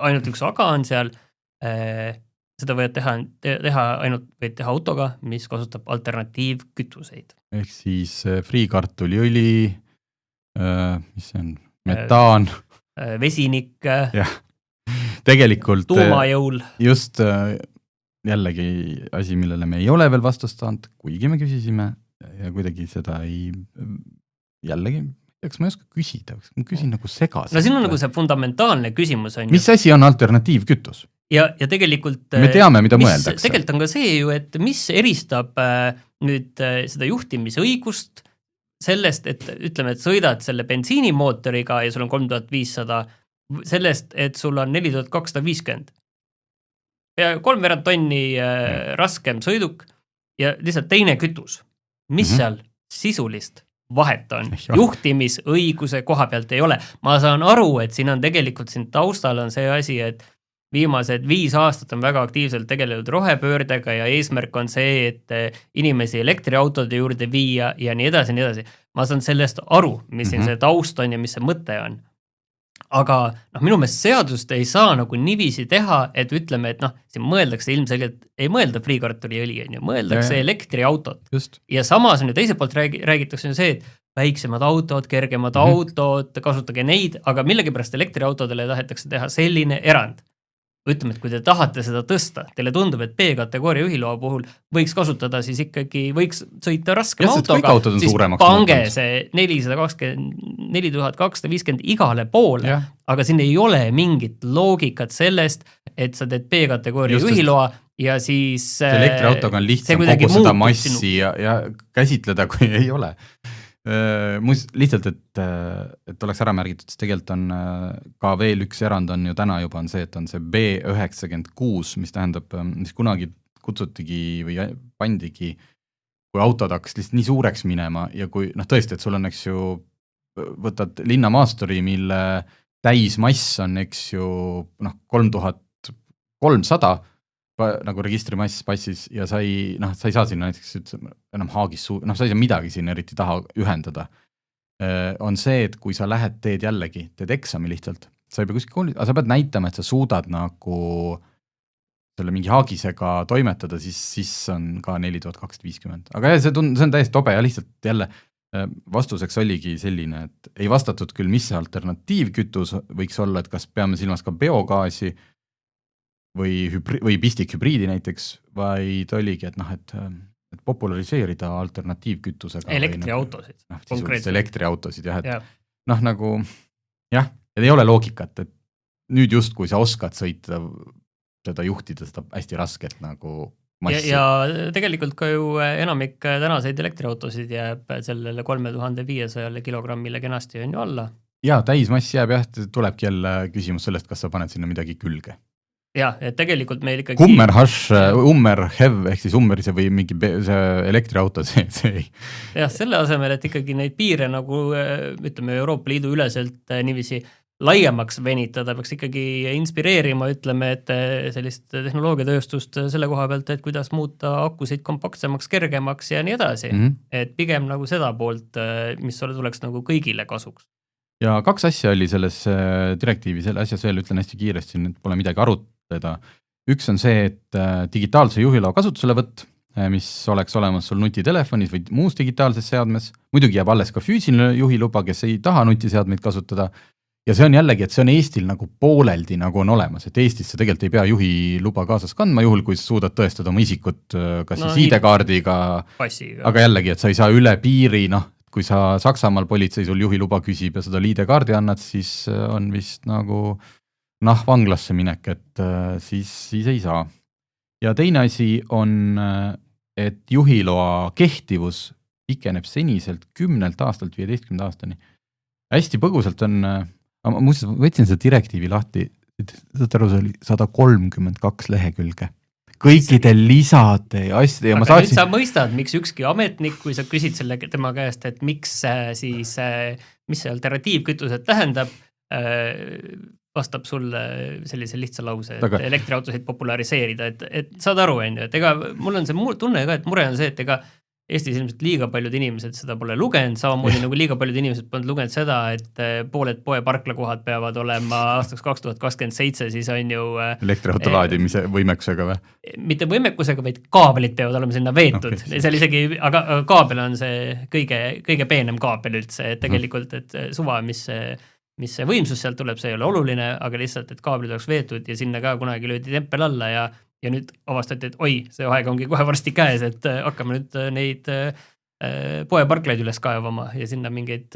ainult üks aga on seal, seda võid teha autoga, mis kasutab alternatiivkütuseid. Ehk siis friikartuliõli, mis see on, metaan, vesinik, tegelikult tuumajõul. Just jällegi asi, millele me ei ole veel vastust saanud, kuigi me küsisime ja kuidagi seda jällegi, eks ma ei oska küsida, ma küsin nagu segas. No siin on nagu see fundamentaalne küsimus. Mis asi on alternatiivkütus? Ja tegelikult me teame, mida mõeldakse. Tegelikult on ka see ju, et mis eristab nüüd seda juhtimisõigust sellest, et ütleme, et sõidad selle bensiinimootoriga ja sul on 3500, sellest, et sul on 4250. Ja 3 tonni raskem sõiduk ja lihtsalt teine kütus. Mis seal sisulist vahet on? Juhtimisõiguse koha pealt ei ole. Ma saan aru, et siin on tegelikult siin taustal on see asi, et viimased 5 aastat on väga aktiivselt tegelenud rohepöördega ja eesmärk on see, et inimesi elektriautode juurde viia ja nii edasi, nii edasi. Ma saan sellest aru, mis siin see taust on ja mis see mõte on. Aga minu meelest seadust ei saa nagu nivisi teha, et ütleme, et siin mõeldakse ilmselgelt, ei mõelda friikartuliõli, mõeldakse elektriautot. Just. Ja samas on ju teiselt poolt räägitakse see, et väiksemad autod, kergemad autod, kasutage neid, aga millegipärast elektriautodele tahetakse teha selline erand. Ütleme, et kui te tahate seda tõsta, teile tundub, et B-kategooria juhiloa puhul võiks kasutada, siis ikkagi võiks sõita raskem autoga, siis pange see 4250 igale poole, aga siin ei ole mingit loogikat sellest, et sa teed B-kategooria juhiloa ja siis elektriautoga on lihtsam kogu seda massi ja käsitleda, kui ei ole. Lihtsalt, et oleks ära märgitud, siis tegelikult on ka veel üks erand on ju täna juba on see, et on see B96, mis tähendab, mis kunagi kutsutigi või pandigi, kui autod hakkas lihtsalt nii suureks minema ja kui tõesti, et sul on, eks ju, võtad linnamaasturi, mille täismass on, eks ju, 3300 nagu registrimass passis ja sa ei saa sinna näiteks enam haagis sa ei saa midagi sinna eriti taha ühendada. On see, et kui sa teed eksami lihtsalt, sa ei pea kuskil, aga sa pead näitama, et sa suudad nagu selle mingi haagisega toimetada, siis on ka 4250. Aga see on täiesti tobe ja lihtsalt jälle vastuseks oligi selline, et ei vastatud küll, mis see alternatiivkütus võiks olla, et kas peame silmas ka biogaasi või pistikhübriidi näiteks, vaid oligi, et populariseerida alternatiivkütusega. Elektriautosid. Sisuliselt elektriautosid, jah. Et nagu, jah, et ei ole loogikat, et nüüd just, kui sa oskad sõita, seda juhtida, seda hästi rasket nagu massi. Ja tegelikult ka ju enamik tänaseid elektriautosid jääb sellele 3500 kilogrammile kenasti on ju alla. Ja, täismass jääb jah, tulebki jälle küsimus sellest, kas sa paned sinna midagi külge. Jah, et tegelikult meil ikkagi... Ummerhev, ehk siis ummerise või mingi see elektriauto, see ei... Jah, selle asemel, et ikkagi neid piire nagu, ütleme, Euroopa Liidu üleselt niiviisi laiemaks venitada, peaks ikkagi inspireerima, ütleme, et sellist tehnoloogiatööstust selle koha pealt, et kuidas muuta akusid kompaktsemaks, kergemaks ja nii edasi. Et pigem nagu seda poolt, mis tuleks nagu kõigile kasuks. Ja 2 asja oli selles direktiivi, selle asjas veel ütlen hästi kiiresti, et pole midagi arutleda. Üks on see, et digitaalse juhiloa kasutuselevõtt, mis oleks olemas sul nutitelefonis või muus digitaalses seadmes. Muidugi jääb alles ka füüsiline juhiluba, kes ei taha nutiseadmeid kasutada. Ja see on jällegi, et see on Eestil nagu pooleldi nagu on olemas, et Eestis sa tegelikult ei pea juhiluba kaasas kandma, juhul kui sa suudad tõestada oma isikut kas siis ID-kaardiga, aga jällegi, et sa ei saa üle piiri, kui sa Saksamaal politsei sul juhiluba küsib ja seda ID-kaardi annad, siis on vist nagu vanglasse minek, et siis ei saa. Ja teine asi on, et juhiloa kehtivus pikeneb seniselt 10 aastalt 15 aastani. Hästi põgusalt on, ma võtsin seda direktiivi lahti, saad aru, see oli 132 lehekülge. Kõikide lisade ja asjade. Aga nüüd sa mõistad, miks ükski ametnik, kui sa küsid selle tema käest, et miks siis, mis see alternatiivkütused tähendab, vastab sulle sellise lihtsa lause, et elektriautosid populariseerida, et saad aru, et ega mul on see tunne ka, et mure on see, et ega Eestis ilmselt liiga paljud inimesed seda pole lugenud, samamoodi nagu liiga paljud inimesed pole lugenud seda, et pooled poeparklakohad peavad olema aastaks 2027, siis on ju... Elektriauto laadimise võimekusega või? Mitte võimekusega, vaid kaabelid peavad olema sinna veetud. Okay. See isegi, aga kaabel on see kõige peenem kaabel üldse, et tegelikult, et suva, mis see võimsus sealt tuleb, see ei ole oluline, aga lihtsalt, et kaablid oleks veetud ja sinna ka kunagi löödi tempel alla ja nüüd avastati, et see aeg ongi kohe varsti käes, et hakkame nüüd neid poeparklaid üles kaevama ja sinna mingeid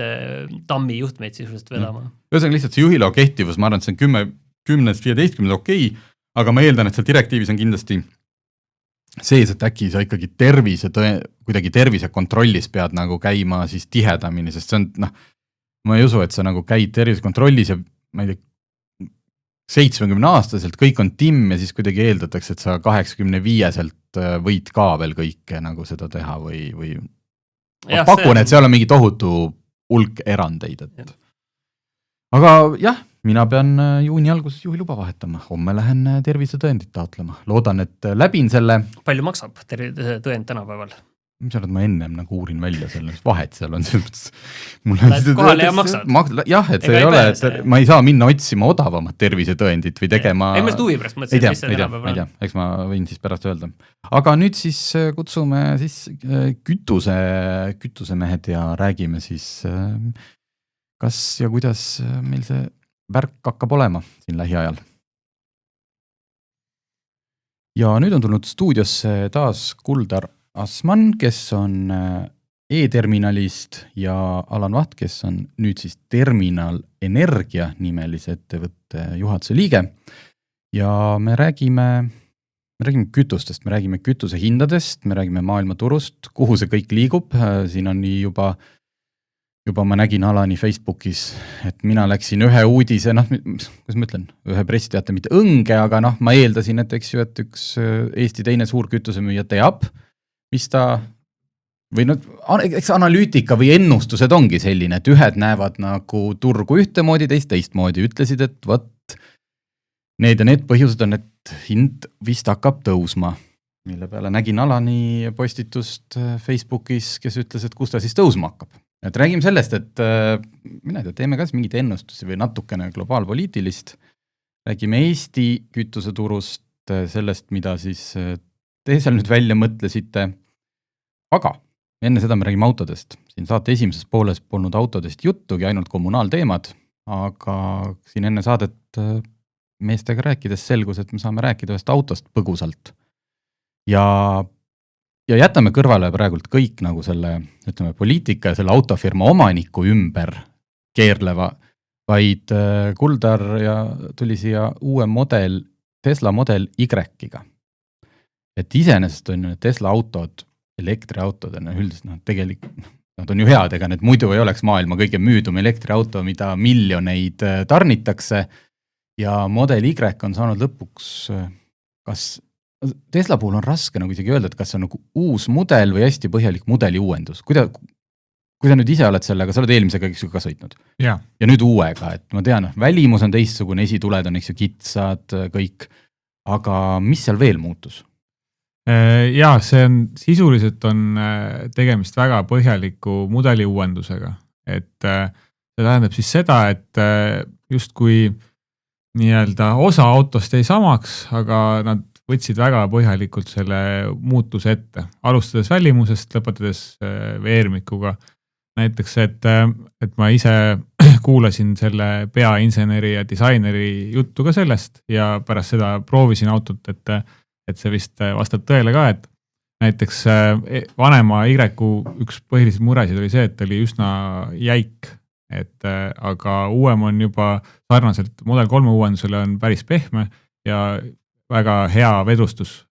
tammi juhtmeid sisuliselt vedama. Ühesõnaga lihtsalt see juhiloa kehtivus, ma arvan, et see on 10-15 okei, aga ma eeldan, et seal direktiivis on kindlasti sees, et äkki sa ikkagi kuidagi tervisekontrollis pead nagu käima siis tihedamini, sest see on, ma ei usu, et sa nagu käid tervisekontrollis ja ma ei tea, 70-aastaselt kõik on timm ja siis kuidagi eeldatakse, et sa 85-selt võid ka veel kõike nagu seda teha või ma pakun, et seal on mingi tohutu hulk erandeid. Et... Aga jah, mina pean juuni alguses juhiluba vahetama. Homme lähen tervisetõendit taotlema. Loodan, et läbin selle. Palju maksab tõend tänapäeval? Mis arvad, ma ennem nagu uurin välja selle vahet seal on Lähed kohale ja maksad? Jah, et see ei ole, et ma ei saa minna otsima odavamat tervisetõendit või tegema... Ei, ma just huvi pärast mõtlesin, mis see tänapäeval on. Eks ma võin siis pärast öelda. Aga nüüd siis kutsume siis kütusemehed ja räägime siis, kas ja kuidas meil see värk hakkab olema siin lähiajal. Ja nüüd on tulnud stuudiosse taas Kuldar Asman, kes on e-terminalist ja Alan Vaht, kes on nüüd siis Terminal Energia nimelise ettevõtte juhatuse liige. Ja me räägime kütustest, me räägime kütuse hindadest, me räägime maailmaturust, kuhu see kõik liigub. Siin on nii juba juba ma nägin Alani Facebookis, et mina läksin ühe uudise, kuidas ma ütlen, ühe pressiteate mitte õnge, aga ma eeldasin, et eks ju, et üks Eesti teine suur kütusemüüja teab, mis ta, või eks analüütika või ennustused ongi selline, et ühed näevad nagu turgu ühtemoodi, teistmoodi, ütlesid, et võt, need ja need põhjused on, et hind vist hakkab tõusma, mille peale nägin Alani postitust Facebookis, kes ütles, et kus ta siis tõusma hakkab. Et räägime sellest, et mina ei tea, teeme ka mingid ennustusi või natukene globaalpoliitilist. Räägime Eesti kütuseturust, sellest, mida siis te seal nüüd välja mõtlesite. Aga enne seda me räägime autodest. Siin saate esimeses pooles polnud autodest juttugi, ainult kommunaalteemad, aga siin enne saadet meestega rääkides selgus, et me saame rääkida ühest autost põgusalt. Ja jätame kõrvale praegult kõik nagu selle, ütleme, poliitika ja selle autofirma omaniku ümber keerleva, vaid Kuldar ja tuli siia uue model, Tesla Model Y-iga. Et iseenesest on Tesla autod, elektriautod on üldiselt, tegelikult nad on ju head, ega need muidu ei oleks maailma kõige müüdum elektriauto, mida miljoneid tarnitakse ja Model Y on saanud lõpuks, kas Tesla puhul on raske nagu isegi öelda, et kas see on nagu uus mudel või hästi põhjalik mudeli uuendus. Kui sa nüüd ise oled sellega, sa oled eelmisega ka sõitnud. Ja nüüd uuega, et ma tean, välimus on teistsugune, esituled on kitsad kõik, aga mis seal veel muutus? Ja, see on sisuliselt on tegemist väga põhjaliku mudeli uuendusega. Et see tähendab siis seda, et just kui nii-öelda osa autost ei samaks, aga nad võtsid väga põhjalikult selle muutuse ette, alustades välimusest, lõpetades veermikuga. Näiteks, et ma ise kuulasin selle peainseneri ja disaineri juttu ka sellest ja pärast seda proovisin autot, et see vist vastab tõele ka, et näiteks vanema Y-ku üks põhiliselt muresid oli see, et oli üsna jäik, aga uuem on juba sarnaselt Model 3 uuendusele on päris pehme ja väga hea vedustus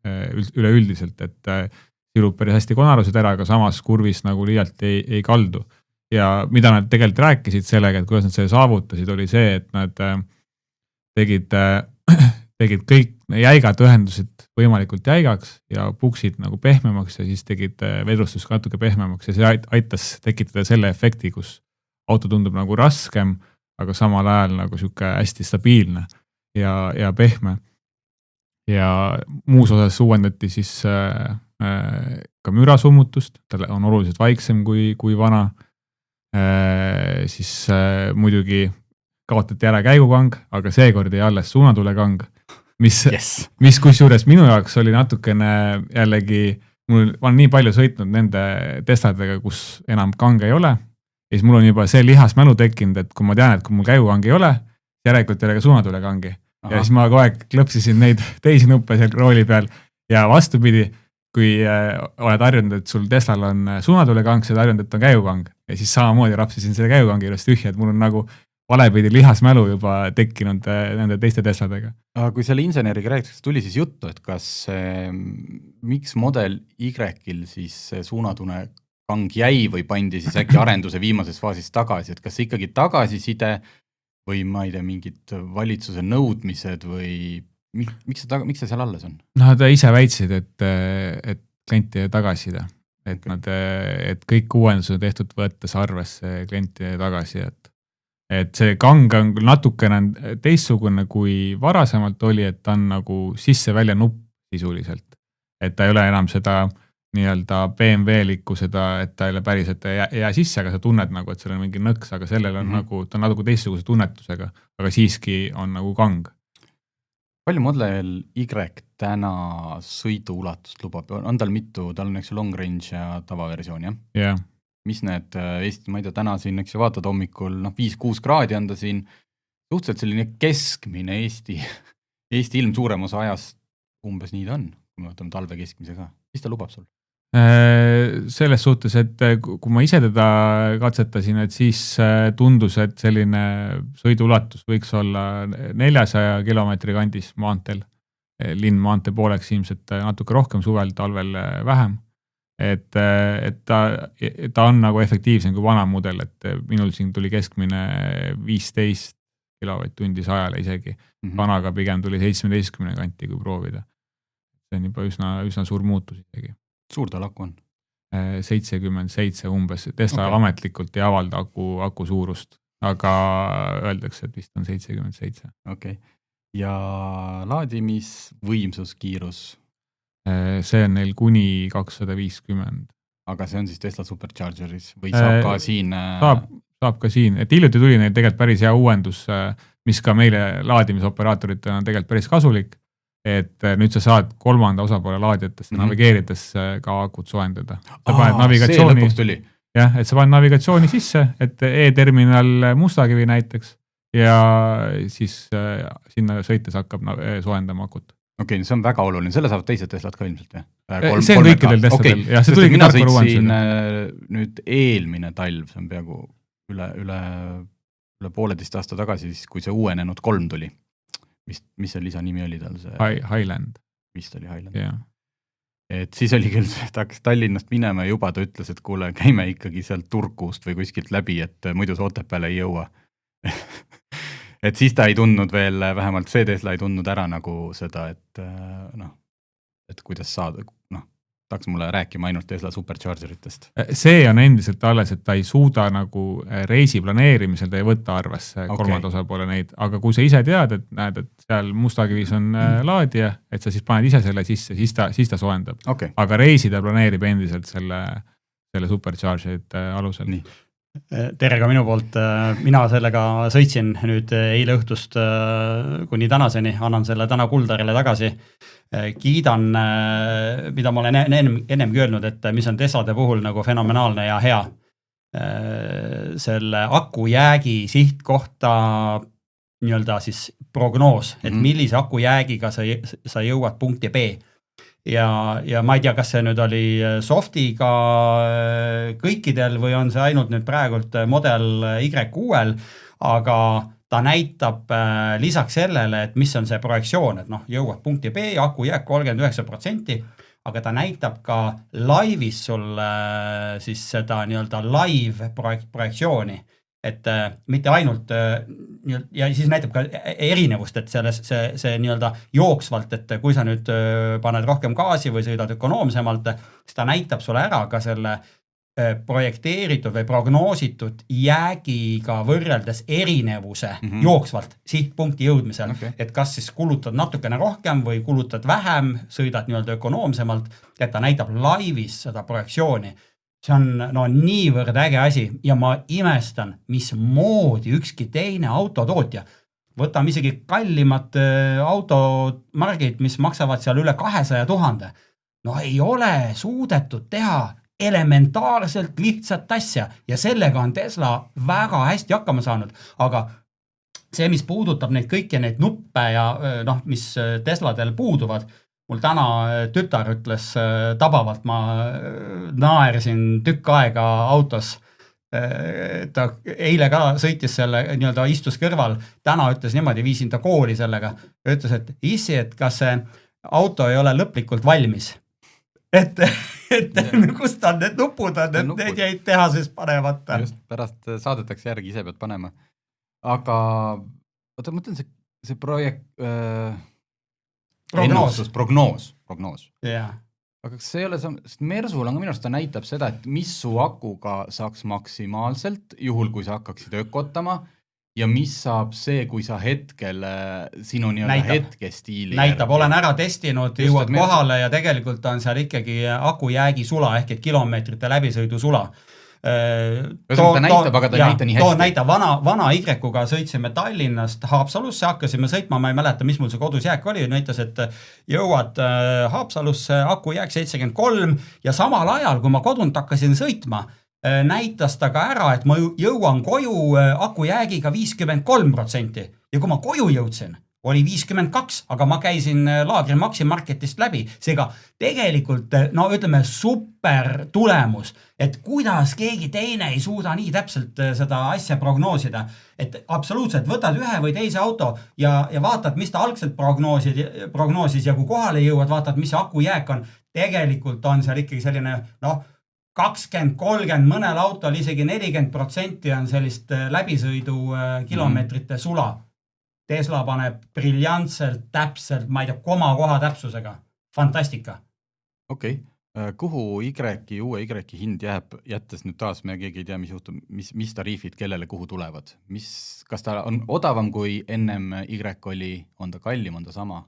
üleüldiselt, et silub päris hästi konarused ära, aga samas kurvis nagu liialt ei kaldu. Ja mida nad tegelikult rääkisid sellega, et kuidas nad selle saavutasid, oli see, et nad tegid kõik jäigad ühendused võimalikult jäigaks ja puksid nagu pehmemaks ja siis tegid vedustus ka natuke pehmemaks ja see aitas tekitada selle efekti, kus auto tundub nagu raskem, aga samal ajal nagu siuke hästi stabiilne ja pehme. Ja muus osas uuendati siis ka mürasummutust, tal on oluliselt vaiksem kui vana, siis muidugi kaotati ära käigukang, aga seekord ei alles suunatulekang, mis kusjuures minu jaoks oli natukene jällegi, ma olen nii palju sõitnud nende Tesladega, kus enam kang ei ole, ja siis mul on juba see lihasmälu tekkinud, et kui ma tean, et kui mul käigukang ei ole, järelikult ei ole ka suunatulekangi. Ja siis ma kogu aeg klõpsisin neid teisi nuppe seal rooli peal ja vastupidi, kui oled harjunud, et sul Teslal on suunatulekang, sa oled harjunud, et on käigukang ja siis samamoodi rapsisin selle käigukangi juures tühja, et mul on nagu valepidi lihasmälu juba tekkinud nende teiste Tesladega. Aga kui selle inseneriga räägitakse, tuli siis juttu, et kas miks Model Y-il siis suunatulekang jäi või pandi siis äkki arenduse viimases faasis tagasi, et kas ikkagi tagasiside või ma ei tea, mingid valitsuse nõudmised või miks see seal alles on? Ta ise väitsid, et klienti tagasiside, et kõik uuendused tehtud võttes arvesse klienti tagasi, et see kang on natukene teistsugune kui varasemalt oli, et ta on nagu sisse-välja nupp sisuliselt, et ta ei ole enam seda nii-öelda BMW-likku seda, et ta ei ole päriselt jää sisse, aga sa tunned nagu, et seal on mingi nõks, aga sellel on nagu, ta on natuke teistsuguse tunnetusega, aga siiski on nagu kang. Palju Model Y täna sõiduulatust lubab? On tal mitu, tal on long range ja tavaversioon, jah? Yeah. Mis need Eesti, ma ei tea, täna siin, eks ju, vaatad hommikul 5-6 kraadi anda siin, suhteliselt selline keskmine Eesti ilm suurem osa ajast umbes nii ta on, kui me võtame talve keskmise ka. Mis ta lubab sul? Selles suhtes, et kui ma ise teda katsetasin, et siis tundus, et selline sõiduulatus võiks olla 400 kilomeetri kandis maanteel. Linn maantee pooleks ilmselt natuke rohkem, suvel, talvel vähem. et ta on nagu efektiivsem kui vana mudel, et minul siin tuli keskmine 15 kilovatt-tundi 100-le isegi. Vanaga pigem tuli 17 kanti, kui proovida. See on juba üsna suur muutus isegi. Suur tal aku on? 77 umbes. Tesla ametlikult ei avalda aku suurust, aga öeldakse, et vist on 77. Okei. Ja laadimisvõimsus, kiirus? See on neil kuni 250. Aga see on siis Tesla Superchargeris või saab ka siin? Saab ka siin. Et hiljuti tuli neil tegelikult päris hea uuendus, mis ka meile laadimisoperaatoritena on tegelikult päris kasulik. Et nüüd sa saad 3. osapoole laadijatesse navigeerides ka akut soojendada. Sa paned navigatsiooni, see lõpuks tuli? Jah, et sa paned navigatsiooni sisse, et e-terminal Mustakivi näiteks ja siis sinna sõites hakkab soojendama akut. Okei, see on väga oluline. Selle saavad teised Teslad ka ilmselt, jah? See on kõikidel Tesladel. Ja see tuligi mina tarkvara sõitsin uuendusena. nüüd eelmine talv, see on peaaegu üle 1,5 aasta tagasi, siis kui see uuenenud 3 tuli. Mis see lisanimi oli tal? Highland. Vist oli Highland. Yeah. Et siis oli küll, ta hakkas Tallinnast minema ja juba ta ütles, et kuule, käime ikkagi sealt Turkust või kuskilt läbi, et muidu Otepääle ei jõua. Et siis ta ei tundnud veel, vähemalt see Tesla ei tundnud ära nagu seda, et kuidas saada, tahaks mulle rääkima ainult Tesla Superchargeritest. See on endiselt alles, et ta ei suuda nagu reisi planeerimisel, ta ei võtta arvesse 3. osapoole neid, aga kui sa ise tead, et näed, et seal Mustakivis on laadija, et sa siis paned ise selle sisse, siis ta soojendab. Okay. Aga reisi ta planeerib endiselt selle Superchargerite alusel. Nii. Tere ka minu poolt, mina sellega sõitsin nüüd eile õhtust kuni tänaseni, annan selle täna Kuldarile tagasi. Kiidan, mida ma olen ennemgi öelnud, et mis on Teslade puhul nagu fenomenaalne ja hea. Selle aku jäägi sihtkohta nii-öelda siis prognoos, et millise aku jäägiga sa jõuad punkti B. Ja ma ei tea, kas see nüüd oli softiga kõikidel või on see ainult nüüd praegult model Y6-l, aga ta näitab lisaks sellele, et mis on see projektsioon, et jõuad punkti B, aku jääb 39%, aga ta näitab ka laivis sul siis seda nii-öelda live projektsiooni, et mitte ainult ja siis näitab ka erinevust, et see nii-öelda jooksvalt, et kui sa nüüd paned rohkem gaasi või sõidad ökonoomsemalt, siis ta näitab sulle ära ka selle projekteeritud või prognoositud jäägiga võrreldes erinevuse jooksvalt sihtpunkti jõudmisel, et kas siis kulutad natukene rohkem või kulutad vähem, sõidad nii-öelda ökonoomsemalt, et ta näitab laivis seda projektsiooni. See on niivõrd äge asi ja ma imestan, mismoodi ükski teine autotootja. Võtame isegi kallimad automargid, mis maksavad seal üle 200 000. No ei ole suudetud teha elementaarselt lihtsat asja ja sellega on Tesla väga hästi hakkama saanud. Aga see, mis puudutab neid kõiki neid nuppe ja mis Tesladel puuduvad, mul täna tütar ütles tabavalt, ma naersin tükk aega autos. Ta eile ka sõitis selle, nii-öelda istus kõrval, täna ütles niimoodi, viisin ta kooli sellega. Ütles, et issi, et kas see auto ei ole lõplikult valmis. Et kust on need nupud on, et need jäid teha siis panemata. Just pärast saadetakse järgi, ise pead panema. Aga oota, mõtlen see projekt... Prognoos. Yeah. Aga kas see ei ole, sest Mersul on ka minu arust, ta näitab seda, et mis su akuga saaks maksimaalselt, juhul kui sa hakkaksid ökotama, ja mis saab see, kui sa hetkel sinu nii-öelda hetkestiili näitab, olen ära testinud, jõuad kohale ja tegelikult on seal ikkagi aku jäägi sula ehk et kilomeetrite läbisõidu sula. Ta näitab, aga ta ei näita nii hästi. Näitab, vana Y-ga sõitsime Tallinnast Haapsalusse, hakkasime sõitma, ma ei mäleta, mis mul see kodus jääk oli, näitas, et jõuad Haapsalusse, aku jääk 73 ja samal ajal, kui ma kodunt hakkasin sõitma, näitas ta ka ära, et ma jõuan koju aku jäägiga 53% ja kui ma koju jõudsin, oli 52, aga ma käisin Laagri Maxi Marketist läbi. Seega tegelikult, no ütleme, super tulemus, et kuidas keegi teine ei suuda nii täpselt seda asja prognoosida. Et absoluutselt võtad ühe või teise auto ja vaatad, mis ta algselt prognoosis ja kui kohale jõuad, vaatad, mis see aku jääk on. Tegelikult on seal ikkagi selline, 20-30, mõnel autol isegi 40% on sellist läbisõidu kilomeetrite sula. Tesla paneb briljantselt, täpselt, ma ei tea, koha täpsusega. Fantastika. Okei. Kuhu uue Y hind jääb, jättes nüüd taas, me keegi ei tea, mis juhtub, mis tariifid kellele kuhu tulevad? Kas ta on odavam kui ennem Y oli, on ta kallim, on ta sama?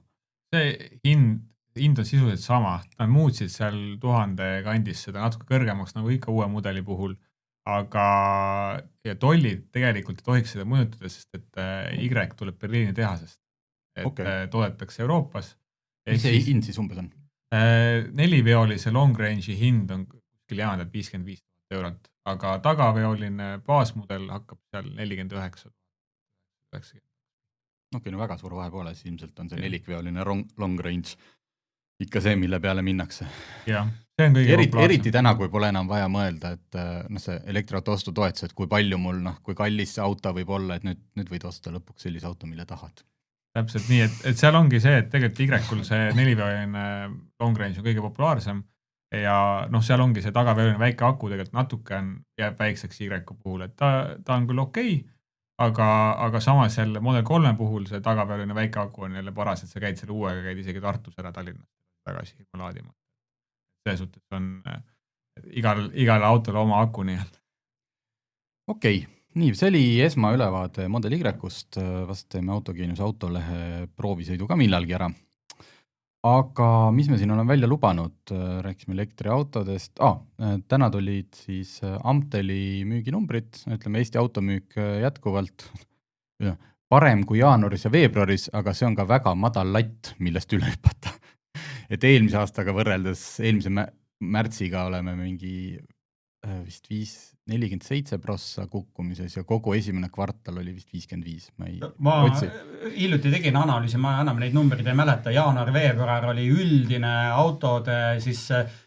See hind on sisuliselt sama. Nad muutsid seal 1000 kandis seda natuke kõrgemaks nagu ikka uue mudeli puhul, aga ja tollid tegelikult ei tohiks seda mõjutada, sest et Y tuleb Berliini tehasest, et toodetakse Euroopas. Mis see hind siis umbes on? 4-veolise long range'i hind on kuskil jäänud 55 000 eurot, aga tagaveoline baasmudel hakkab seal 49 000. Okei, no väga suur vahe poole, siis ilmselt on see 4-veoline long range ikka see, mille peale minnakse. Jah, see on kõige eriti täna, kui pole enam vaja mõelda, et see elektriauto ostu toetus, et kui palju mul, kui kallis see auto võib olla, et nüüd võid osta lõpuks sellise auto, mille tahad. Täpselt nii, et seal ongi see, et tegelikult Y-kul see 4-veoline long range on kõige populaarsem ja seal ongi see tagaveoline väike aku tegelikult natuke jääb väikseks Y puhul, et ta on küll okei, aga samas jälle Model 3 puhul see tagaveoline väike aku on jälle paras, et sa käid selle uuega, käid isegi Tartus ära Tallinnas tagasi laadima. See suhtes on igal autol oma aku nii. Okei. Nii, see oli esmaülevaade Model Y-ust, vast teeme Autogeenius autolehe proovisõidu ka millalgi ära. Aga mis me siin oleme välja lubanud, rääkisime elektriautodest. Täna tulid siis Amteli müüginumbrid, ütleme Eesti automüük jätkuvalt parem kui jaanuaris ja veebruaris, aga see on ka väga madal latt, millest üle hüpata. Et eelmise aastaga võrreldes, eelmise märtsiga oleme mingi vist 47% kukkumises ja kogu esimene kvartal oli vist 55. Ma hiljuti tegin analüüsi, ma enam neid numbreid ei mäleta. Jaanuar-veebruar oli üldine autode, siis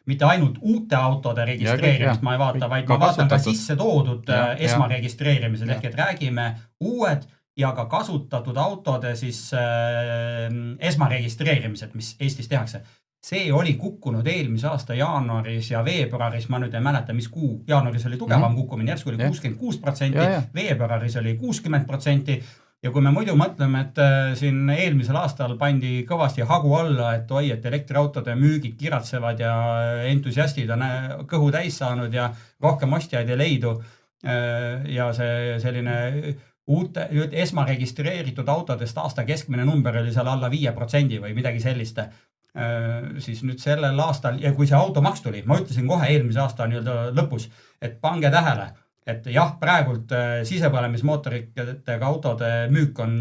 mitte ainult uute autode registreerimist ma ei vaata, vaid ma vaatan ka sisse toodud esmaregistreerimised, ehk et räägime uued ja ka kasutatud autode siis esmaregistreerimised, mis Eestis tehakse. See oli kukkunud eelmise aasta jaanuaris ja veebruaris, ma nüüd ei mäleta, mis kuu. Jaanuaris oli tugevam kukkumine, järsku oli 66%, veebruaris oli 60%. Ja kui me muidu mõtleme, et siin eelmisel aastal pandi kõvasti hagu alla, et et elektriautode müügid kiratsevad ja entusiastid on kõhu täis saanud ja rohkem ostjaid ei leidu. Ja see selline uute esmaregistreeritud autodest aasta keskmine number oli seal alla 5% või midagi sellist. Siis nüüd sellel aastal, ja kui see automaks tuli, ma ütlesin kohe eelmise aasta lõpus, et pange tähele, et jah, praegult sisepõlemismootoritega autode müük on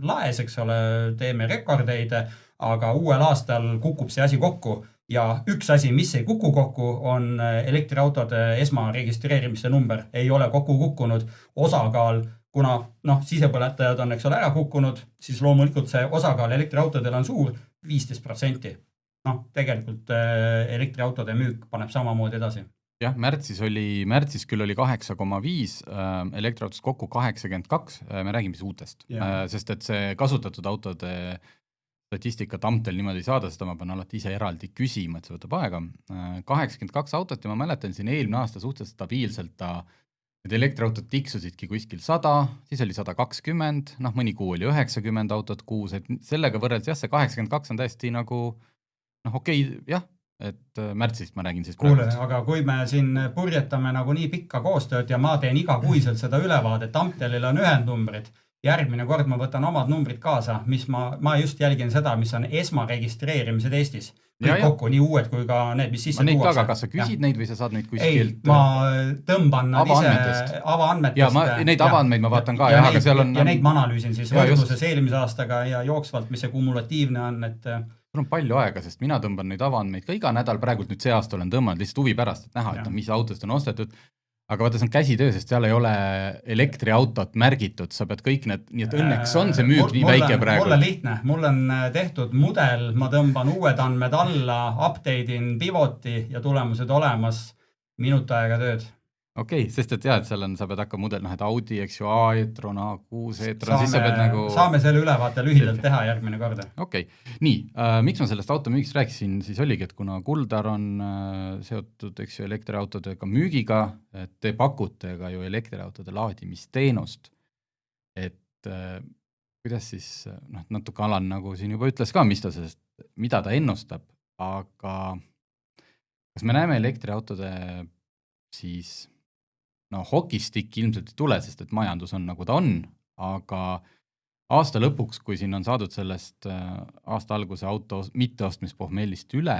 laes, eks ole, teeme rekordeid, aga uuel aastal kukub see asi kokku ja üks asi, mis ei kuku kokku, on elektriautode esmaregistreerimiste number, ei ole kokku kukkunud osakaal, kuna sisepõletajad on eks ole ära kukkunud, siis loomulikult see osakaal elektriautodel on suur, 15%. Tegelikult elektriautode müük paneb samamoodi edasi. Jah, märtsis küll oli 8,5, elektriautost kokku 82, me räägime siis uutest, sest et see kasutatud autode statistikat Amtel niimoodi ei saada, seda ma pean alati ise eraldi küsima, et see võtab aega. 82 autot ja ma mäletan siin eelmine aasta suhteliselt stabiilselt need elektriautod tiksusidki kuskil 100, siis oli 120, mõni kuu oli 90 autot kuus, et sellega võrreldes see 82 on täiesti nagu, okei, et märtsist ma räägin siis praegu. Aga kui me siin purjetame nagu nii pikka koostööd ja ma teen igakuiselt seda ülevaadet, Amtelil on ühendnumbrid, järgmine kord ma võtan omad numbrid kaasa, mis ma just jälgin seda, mis on esmaregistreerimised Eestis. Kõik kokku, nii uued kui ka need, mis sisse tuuakse. Aga kas sa küsid neid või sa saad neid kuskilt? Ei, ma tõmban nad ise avaandmetest. Ja neid avaandmeid ma vaatan ka. Ja neid ma analüüsin siis võrdluses eelmise aastaga ja jooksvalt, mis see kumulatiivne on. Sul on palju aega, sest mina tõmban neid avaandmeid ka iga nädal. Praegult nüüd see aasta olen tõmmanud lihtsalt huvi pärast, et näha, et mis autost on ostetud. aga vaata, see on käsitöö, sest seal ei ole elektriautot märgitud, sa pead kõik need, nii et õnneks on see müük nii väike praegu. Mul on lihtne, mul on tehtud mudel, ma tõmban uued andmed alla, update in pivoti ja tulemused olemas, minut aega tööd. Okei, sest et jah, et seal on, sa pead hakka mudel, et Audi, eks ju, A-e-tron, A6 e-tron, siis sa pead nagu... Saame selle ülevaate lühidalt teha järgmine korda. Okei, nii, miks ma sellest automüügist rääkisin, siis oligi, et kuna Kuldar on seotud, eks ju, elektriautodega müügiga, et te pakute ka ju elektriautode laadimisteenust, et kuidas siis, natuke Alan nagu siin juba ütles ka, mida ta ennustab, aga kas me näeme elektriautode siis hokistikki ilmselt ei tule, sest et majandus on nagu ta on, aga aasta lõpuks, kui siin on saadud sellest aasta alguse auto mitteostmispohmellist üle,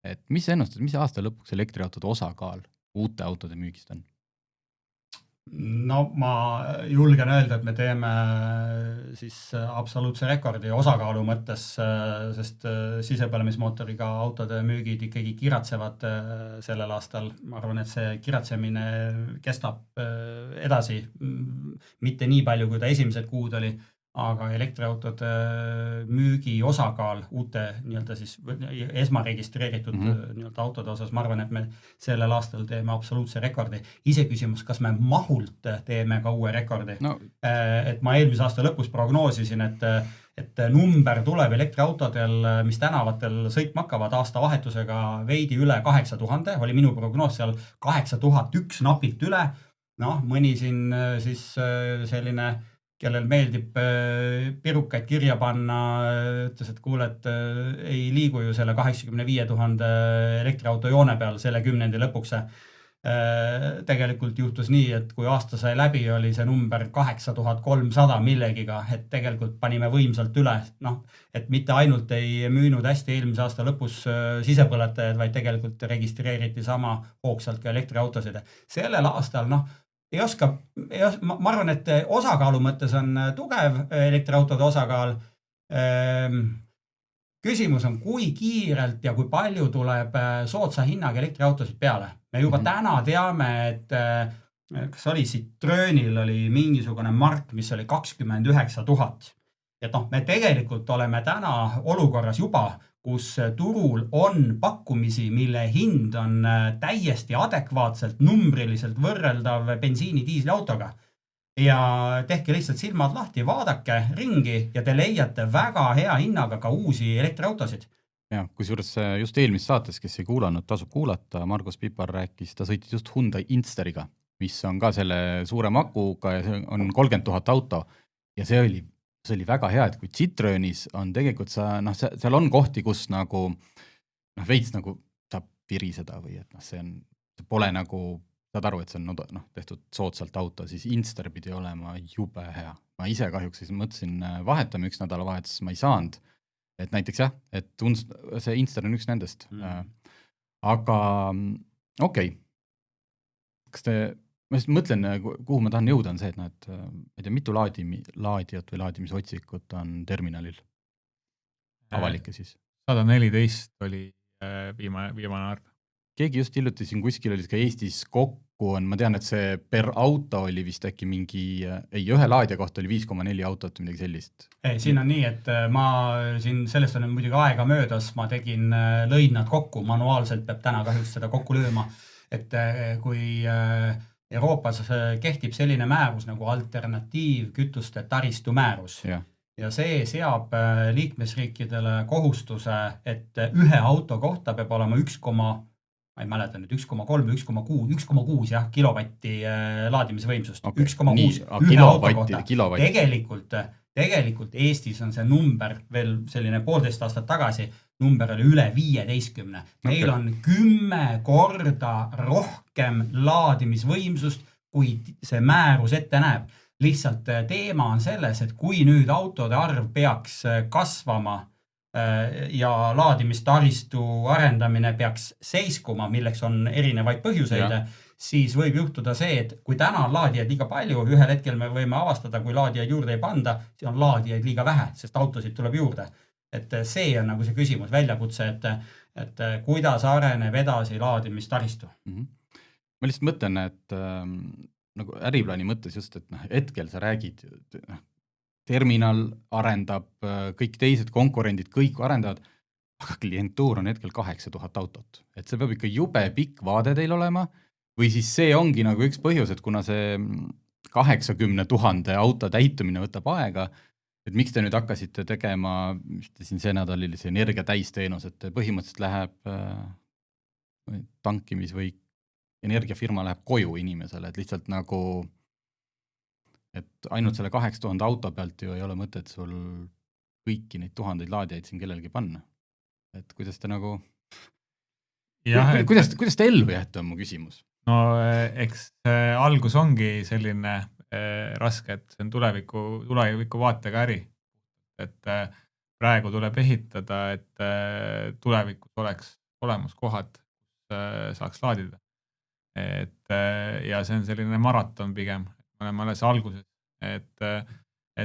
et mis ennustad, mis aasta lõpuks elektriautode osakaal uute autode müügist on? No ma julgen öelda, et me teeme siis absoluutse rekordi osakaalu mõttes, sest sisepõlemismootoriga autode müügid ikkagi kiratsevad sellel aastal. Ma arvan, et see kiratsemine kestab edasi, mitte nii palju, kui ta esimesed kuud oli, aga elektriautode müügi osakaal uute nii-öelda siis esmaregistreeritud nii-öelda autode osas, ma arvan, et me sellel aastal teeme absoluutse rekordi. Ise küsimus, kas me mahult teeme ka uue rekordi. No. Et ma eelmise aasta lõpus prognoosisin, et number tuleb elektriautodel, mis tänavatel sõitma hakkavad aasta vahetusega veidi üle 8000, oli minu prognoos seal 8001 napilt üle. Mõni siin siis selline kellel meeldib pirukaid kirja panna, ütles, et kuule, et ei liigu ju selle 85 000 elektriauto joone peal selle 10. lõpuks. Tegelikult juhtus nii, et kui aasta sai läbi, oli see number 8300 millegiga, et tegelikult panime võimsalt üle. Et mitte ainult ei müünud hästi eelmise aasta lõpus sisepõletajad, vaid tegelikult registreeriti sama hoogsalt ka elektriautosid. Sellel aastal, ei oska, ma arvan, et osakaalu mõttes on tugev elektriautode osakaal. Küsimus on, kui kiirelt ja kui palju tuleb soodsa hinnaga elektriautosid peale. Me juba täna teame, et kas oli Citroenil oli mingisugune mark, mis oli 29 000. Et me tegelikult oleme täna olukorras juba, kus turul on pakkumisi, mille hind on täiesti adekvaatselt numbriliselt võrreldav bensiini diisliautoga. Ja tehke lihtsalt silmad lahti, vaadake ringi ja te leiate väga hea hinnaga ka uusi elektriautosid. Ja, kusjuures just eelmises saates, kes ei kuulanud, tasub kuulata, Margus Pipar rääkis, ta sõitis just Hyundai Insteriga, mis on ka selle suure makuga ja see on 30 000 auto ja see oli väga hea, et kui Citroenis on tegelikult seal on kohti, kus nagu veits nagu saab viriseda või et see pole nagu, saad aru, et see on tehtud soodsalt auto, siis Inster pidi olema jube hea. Ma ise kahjuks siis mõtlesin vahetame üks nädalavahetus, ma ei saanud. Et näiteks jah, et see Inster on üks nendest. Aga okei. Kas te... Ma mõtlen, kuhu ma tahan jõuda on see, et ei tea, mitu laadijat või laadimisotsikut on terminalil? Avalikke siis. 114 oli viimane arv. Keegi just hiljuti siin kuskil oli ka Eestis kokku on, ma tean, et see per auto oli vist äkki mingi, ühe laadija kohta oli 5,4 autot või midagi sellist. Siin on nii, et ma siin sellest on muidugi aega möödas, ma tegin lõid nad kokku, manuaalselt peab täna kahjuks seda kokku lööma, et kui Euroopas kehtib selline määrus nagu alternatiivkütuste taristu määrus. Ja see seab liikmesriikidele kohustuse, et ühe auto kohta peab olema 1,3, 1,6 kilovatti laadimisvõimsust. Okay. 1,6 ühe auto kohta. Tegelikult Eestis on see number veel selline 1,5 aastat tagasi, number oli üle 15. Meil on 10 korda rohkem laadimisvõimsust, kui see määrus ette näeb. Lihtsalt teema on selles, et kui nüüd autode arv peaks kasvama ja laadimistaristu arendamine peaks seiskuma, milleks on erinevaid põhjuseid, siis võib juhtuda see, et kui täna on laadijaid liiga palju, ühel hetkel me võime avastada, kui laadijaid juurde ei panda, siis on laadijaid liiga vähe, sest autosid tuleb juurde. Et see on nagu see küsimus, väljakutse, et kuidas areneb edasi laadimistaristu. ma lihtsalt mõtlen, et nagu äriplaani mõttes just, et hetkel sa räägid, terminal arendab, kõik teised konkurendid, kõik arendavad, aga klientuur on hetkel 8000 autot. Et see peab ikka jube pikk vaade teil olema, või siis see ongi nagu üks põhjus, et kuna see 80 000 auto täitumine võtab aega, et miks te nüüd hakkasite tegema, mis te siin see nädal oli see energia täisteenus, et põhimõtteliselt läheb tankimis või energiafirma läheb koju inimesele, et lihtsalt nagu, et ainult selle 8000 auto pealt ju ei ole mõtet sul kõiki neid 1000 laadijaid siin kellelgi panna. Et kuidas te nagu, kuidas te ellu jääte, on mu küsimus? No eks algus ongi selline raske, et see on tuleviku vaatega äri. Et praegu tuleb ehitada, et tulevikus oleks olemas kohad, kus saaks laadida. Ja see on selline maraton pigem, me oleme alles alguses, et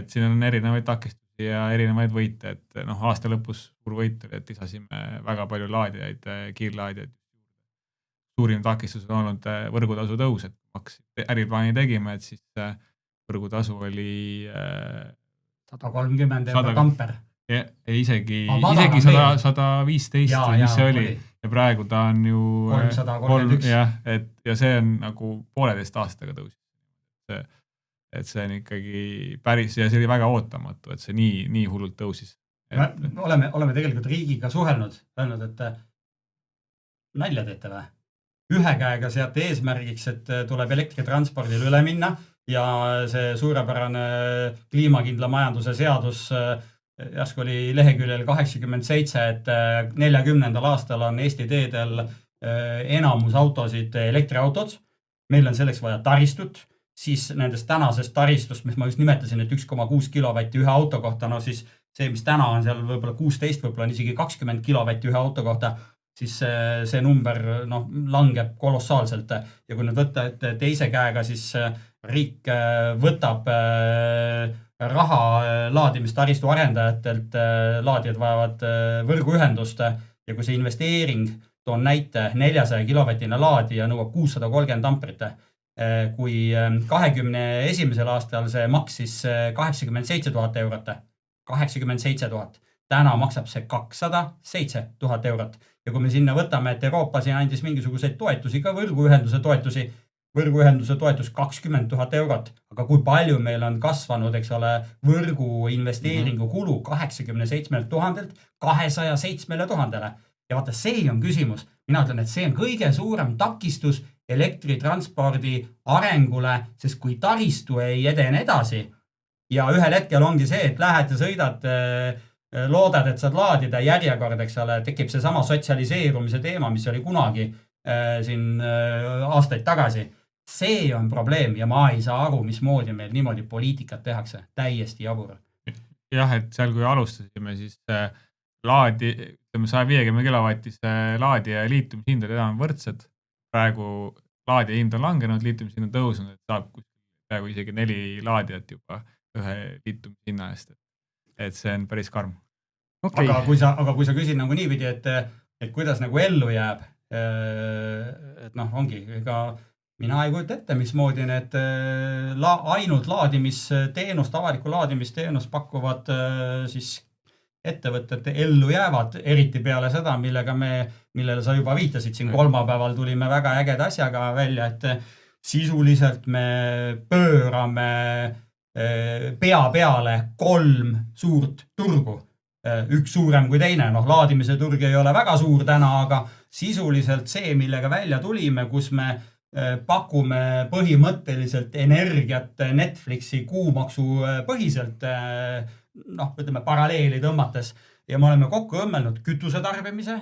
siin on erinevaid takistusi ja erinevaid võite, et aasta lõpus suur võit oli, et lisasime väga palju laadijaid, kiirlaadijaid. Suurim takistus on olnud võrgutasu tõus, et äriplaani tegime, et siis võrgutasu oli 130 eurot amper. Isegi 115, mis see oli. Ja praegu ta on ju 331. Ja see on nagu 1,5 aastaga tõusis. Et see on ikkagi päris, ja see oli väga ootamatu, et see nii hullult tõusis. Oleme tegelikult riigiga suhelnud, et nalja teete või? Ühe käega seate eesmärgiks, et tuleb elektritranspordil üle minna ja see suurepärane kliimakindla majanduse seadus järsku oli leheküljel 87, et 40. aastal on Eesti teedel enamus autosid elektriautod. Meil on selleks vaja taristut, siis nendest tänasest taristust, mis ma just nimetasin, et 1,6 kilovatti ühe auto kohta, no siis see, mis täna on seal võib-olla 16, võib-olla on isegi 20 kilovatti ühe auto kohta, siis see number langeb kolossaalselt. Ja kui nüüd võtta, et teise käega, siis riik võtab raha laadimistaristu arendajatelt, laadijad vajavad võrguühendust ja kui see investeering, toon näite, 400 kilovatine laadija nõuab 630 amprit. Kui 21. aastal see maksis 87 000 eurot, 87 000. Täna maksab see 207 000 eurot. Ja kui me sinna võtame, et Euroopa siin andis mingisuguseid toetusi, ka võrguühenduse toetus 20 000 eurot, aga kui palju meil on kasvanud, eks ole, võrgu investeeringu kulu 87 000 207 000. Ja vaata, see on küsimus. Mina ütlen, et see on kõige suurem takistus elektritranspordi arengule, sest kui taristu ei edene edasi ja ühel hetkel ongi see, et lähed ja sõidad, loodad, et saad laadida järjekord, eks ole, tekib see sama sotsialiseerumise teema, mis oli kunagi siin aastaid tagasi. See on probleem ja ma ei saa aru, mismoodi meil niimoodi poliitikat tehakse. Täiesti jabur. Jah, et seal kui alustasime, siis laadi, 150 kilovatise laadija ja liitumishind oli enam võrdsed. Praegu laadija hind on langenud, liitumishind on tõusnud, et saab praegu isegi 4 laadijat juba ühe liitumishinna eest. Et see on päris karm. Okay. Aga kui sa küsid nagu niipidi, et kuidas nagu ellu jääb, et ongi, ega mina ei kujuta ette, mismoodi need ainult laadimisteenust, avaliku laadimisteenust pakkuvad siis ettevõtted ellu jäävad, eriti peale seda, millele sa juba viitasid. Siin kolmapäeval tulime väga ägeda asjaga välja, et sisuliselt me pöörame pea peale 3 suurt turgu. Üks suurem kui teine. Laadimise turg ei ole väga suur täna, aga sisuliselt see, millega välja tulime, kus me pakume põhimõtteliselt energiat Netflixi kuumaksu põhiselt, ütleme paralleeli tõmmates. Ja me oleme kokku õmmelnud kütuse tarbimise,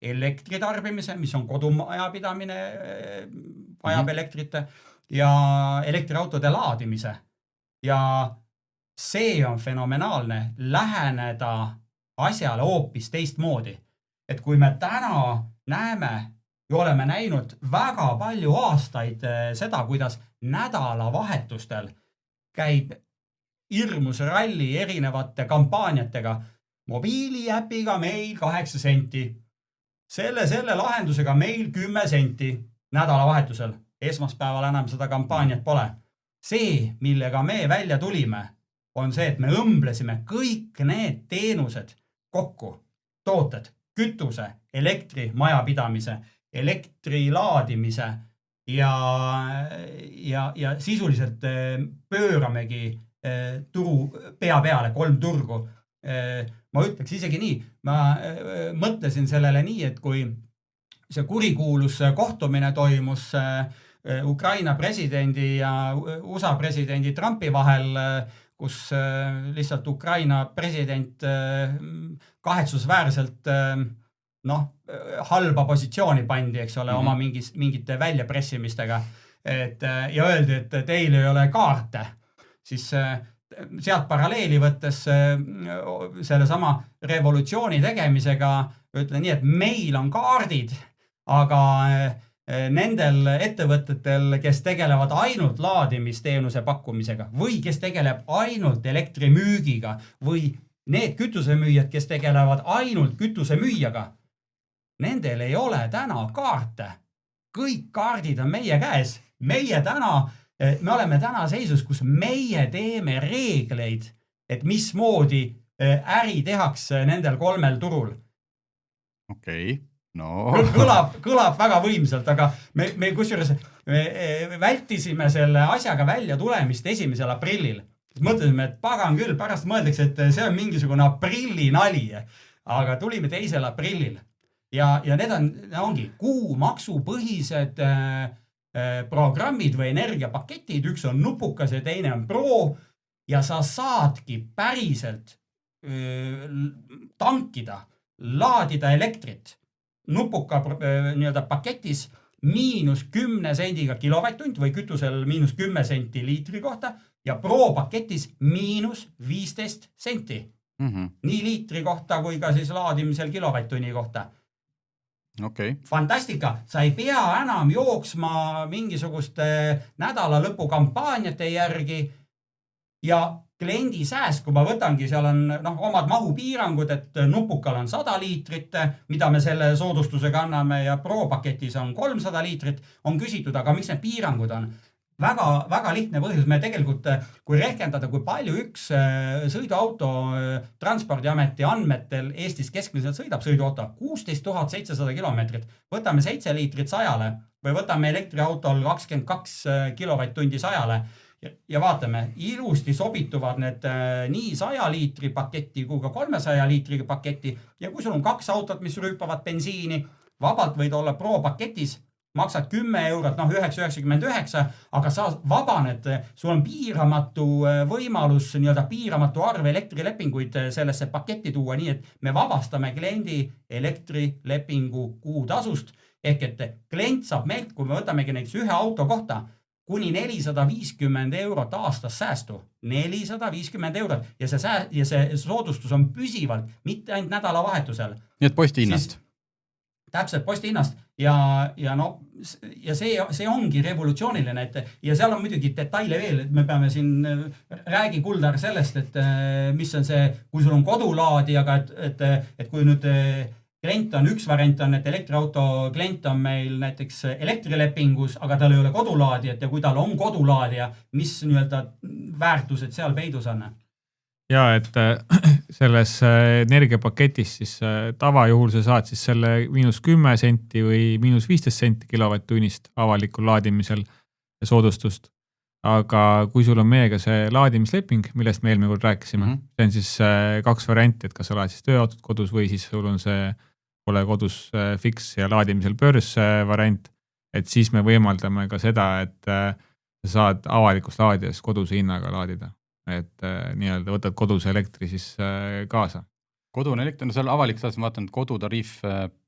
elektri tarbimise, mis on kodumajapidamine, vajab elektrit, ja elektriautode laadimise. Ja see on fenomenaalne läheneda asjale hoopis teistmoodi. Et kui me täna näeme ja oleme näinud väga palju aastaid seda, kuidas nädalavahetustel käib hirmus ralli erinevate kampaaniatega. Mobiiliäpiga meil 8 senti. Selle lahendusega meil 10 senti nädalavahetusel. esmaspäeval enam seda kampaaniat pole. See, millega me välja tulime, on see, et me õmblesime kõik need teenused kokku. Tooted, kütuse, elektri majapidamise, elektri laadimise ja sisuliselt pööramegi turu pea peale 3 turgu. Ma ütleks isegi nii, ma mõtlesin sellele nii, et kui see kurikuulus kohtumine toimus Ukraina presidendi ja USA presidendi Trumpi vahel, kus lihtsalt Ukraina president kahetsusväärselt halba positsiooni pandi, eks ole, oma mingite väljapressimistega. Ja öeldi, et teil ei ole kaarte, siis sealt paralleeli võttes selle sama revolutsiooni tegemisega ütlen nii, et meil on kaardid, aga nendel ettevõtetel, kes tegelevad ainult laadimisteenuse pakkumisega või kes tegeleb ainult elektrimüügiga või need kütusemüüjad, kes tegelevad ainult kütusemüüjaga, nendel ei ole täna kaarte. Kõik kaardid on meie käes. Me oleme täna seisus, kus meie teeme reegleid, et mismoodi äri tehakse nendel 3 turul. Okei. No. Kõlab väga võimsalt, aga me kusjuures vältisime selle asjaga välja tulemist 1. aprillil. Mõtlesime, et pagan küll, pärast mõeldakse, et see on mingisugune aprilli nali, aga tulime 2. aprillil. Ja need ongi kuumaksupõhised programmid või energiapaketid, üks on nupukas ja teine on Pro ja sa saadki päriselt tankida, laadida elektrit nupuka paketis -10 sendiga kilovatt-tund või kütusel -10 senti liitri kohta ja Pro paketis -15 senti. Nii liitri kohta kui ka siis laadimisel kilovatt-tunni kohta. Okay. Fantastika, sa ei pea enam jooksma mingisuguste nädalalõpu kampaaniate järgi ja kliendi sääst, kui ma võtangi, seal on omad mahupiirangud, et nupukal on 100 liitrit, mida me selle soodustusega anname ja Pro paketis on 300 liitrit, on küsitud, aga miks need piirangud on? Väga lihtne põhjus. Me tegelikult, kui rehkendada, kui palju üks sõiduauto Transpordiameti andmetel Eestis keskmiselt sõidab sõiduauto 16 700 kilomeetrit. Võtame 7 liitrit 100-le või võtame elektriautol 22 kilovatt-tundi 100-le ja vaatame, ilusti sobituvad need nii 100 liitri paketti kui ka 300 liitri paketti ja kui sul on 2 autot, mis rüüpavad bensiini, vabalt võid olla Pro paketis, maksad 10 eurot, 9,99, aga sa vabaned, sul on piiramatu võimalus, piiramatu arv elektrilepinguid sellesse paketti tuua, nii et me vabastame kliendi elektrilepingu kuutasust, ehk et klient saab meilt, kui me võtamegi näiteks ühe auto kohta, kuni 450 eurot aastas säästu. 450 eurot ja see soodustus on püsivalt, mitte ainult nädalavahetusel. Nii et postihinnast. Täpselt postihinnast ja see ongi revolutsiooniline, ja seal on muidugi detaile veel, et me peame siin räägi Kuldar sellest, et mis on see, kui sul on kodulaadi, aga et kui nüüd klient on, üks variant on, et elektriauto klient on meil näiteks elektrilepingus, aga tal ei ole kodulaadijat ja kui tal on kodulaadija, mis väärtused seal peidus on? Ja, et selles energiapaketis siis tavajuhul sa saad siis selle -10 senti või -15 senti kilovatt-tunnist avalikul laadimisel soodustust. Aga kui sul on meiega see laadimisleping, millest me eelmine kord rääkisime, see on siis 2 varianti, et kas sa laad siis tööautot kodus või siis sul on see pole kodus fix ja laadimisel börs variant, et siis me võimaldame ka seda, et sa saad avalikust laadijast koduse hinnaga laadida. Et nii-öelda võtad koduse elektri siis kaasa. Kodune elektri, no seal avalik saas, ma vaatan, et kodutariif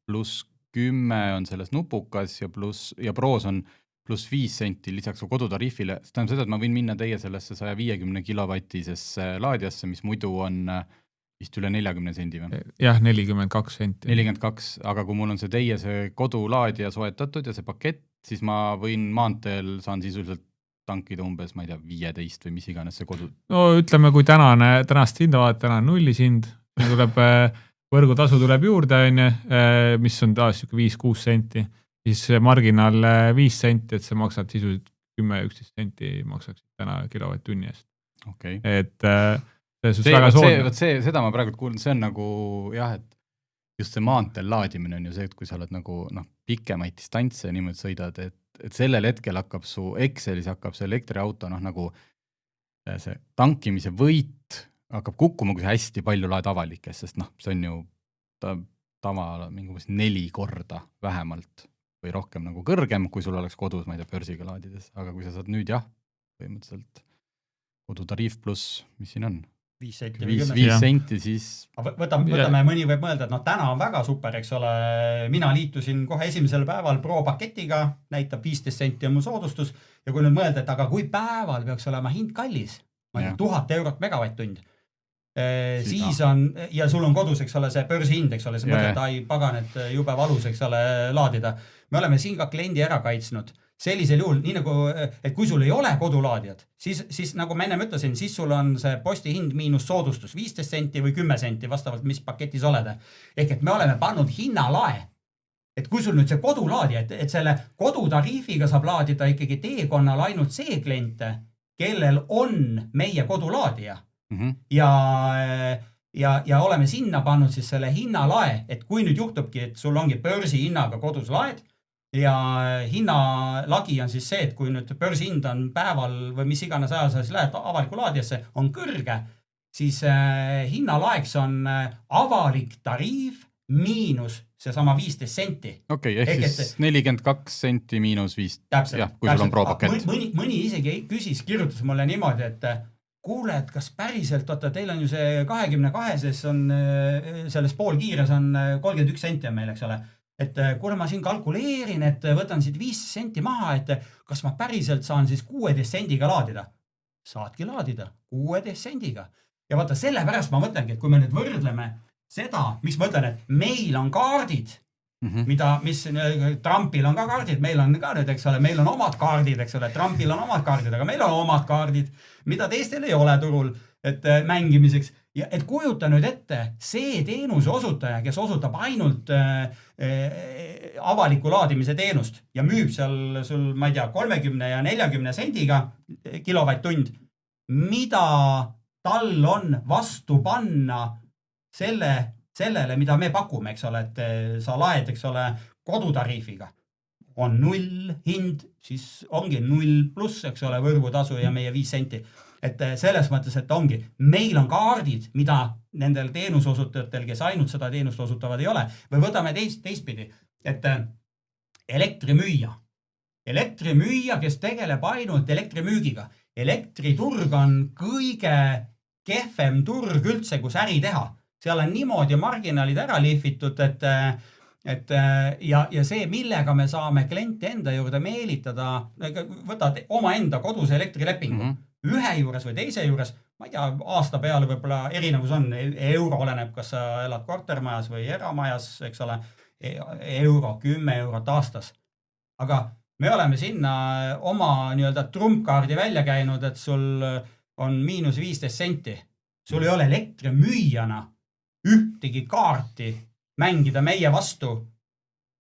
+10 on selles nupukas ja Pros on +5 senti lisaks kodutariifile. See tähendab seda, et ma võin minna teie sellesse 150 kilovatisesse laadijasse, mis muidu on vist üle 40 sendi või? Jah, 42 senti. 42, aga kui mul on see teie see kodulaadija soetatud ja see pakett, siis ma võin maanteel, saan sisuliselt tankida umbes, ma ei tea, 15 või mis iganes see kodu. No ütleme, kui tänast hinda vaat, täna on nullis hind, tuleb võrgutasu tuleb juurde, mis on taas 5-6 senti siis marginaal 5 senti, et see maksab sisuliselt 10-11 senti maksaks täna kilovatt-tunni eest. Okay. Et see väga soodne. Seda ma praegu kuulen, see on nagu jah, et just see maanteel laadimine on ju see, et kui sa oled nagu pikemaid distantse niimoodi sõidad, et sellel hetkel hakkab su Excelis hakkab see elektriauto nagu see tankimise võit hakkab kukkuma, kui hästi palju laed avalikes, sest see on ju tava mingi 4 korda vähemalt või rohkem nagu kõrgem, kui sul oleks kodus, ma ei tea, börsiga laadides, aga kui sa saad nüüd põhimõtteliselt kodutariif pluss, mis siin on? 5 senti, siis... Võtame, mõni võib mõelda, et täna on väga super, eks ole, mina liitusin kohe esimesel päeval Pro-paketiga, näitab 15 senti on mu soodustus ja kui nüüd mõelda, et aga kui päeval peaks olema hind kallis, ma ei tea, 1000 eurot megavatt-tund, siis on, ja sul on kodus, eks ole, see börsihind, eks ole, see mõtled, ai pagan, et jube valus, eks ole, laadida. Me oleme siin ka kliendi ära kaitsnud. Sellisel juhul, nii nagu, et kui sul ei ole kodulaadijad, siis nagu ma ennem ütlesin, siis sul on see posti hind miinus soodustus 15 senti või 10 senti, vastavalt mis paketis oled. Ehk et me oleme pannud hinnalae. Et kui sul nüüd see kodulaadija, et selle kodutariifiga saab laadida ikkagi teekonnal ainult see kliente, kellel on meie kodulaadija. Ja oleme sinna pannud siis selle hinnalae, et kui nüüd juhtubki, et sul ongi börsi hinnaga kodus laed ja hinnalagi on siis see, et kui nüüd börsi hind on päeval või mis iganes ajal sa siis lähed avaliku laadijasse, on kõrge, siis hinnalaeks on avalik tariif miinus seesama 15 senti. Okei, ehk siis 42 senti miinus 5, jah, kui sul on Pro-pakett. Mõni isegi kirjutas mulle niimoodi, et kuule, et kas päriselt, teil on ju see 22-ses on, selles poolkiires on 31 senti on meil, eks ole. Et kuule ma siin kalkuleerin, et võtan siit 5 senti maha, et kas ma päriselt saan siis 16 sendiga laadida. Saadki laadida 16 sendiga. Ja vaata, sellepärast ma mõtlengi, et kui me nüüd võrdleme seda, miks ma ütlen, et meil on kaardid, mis Trumpil on ka kaardid, meil on ka nüüd, eks ole, meil on omad kaardid, eks ole, Trumpil on omad kaardid, aga meil on omad kaardid, mida teistel ei ole turul, et mängimiseks. Ja et kujuta nüüd ette see teenuse osutaja, kes osutab ainult avaliku laadimise teenust ja müüb seal sul, ma ei tea, 30 ja 40 sendiga kilovatt-tund, mida tal on vastu panna sellele, mida me pakume, eks ole, et sa laed, eks ole, kodutariifiga. On 0 hind, siis ongi 0 pluss, eks ole, võrgutasu ja meie 5 senti. Et selles mõttes, et ongi, meil on kaardid, mida nendel teenusosutajatel, kes ainult seda teenust osutavad ei ole, või võtame teistpidi, et elektrimüüja, kes tegeleb ainult elektrimüügiga. Elektriturg on kõige kehvem turg üldse, kus äri teha. Seal on niimoodi marginaalid ära lihvitud, ja see, millega me saame kliente enda juurde meelitada, võtad oma enda kodus elektrilepingu. Ühe juures või teise juures, ma ei tea, aasta peale võib-olla erinevus on, euro oleneb, kas sa elad kortermajas või eramajas, eks ole, euro, 10 eurot aastas. Aga me oleme sinna oma nii-öelda trumpkaardi välja käinud, et sul on miinus 15 senti. Sul ei ole elektrimüüjana ühtegi kaarti mängida meie vastu,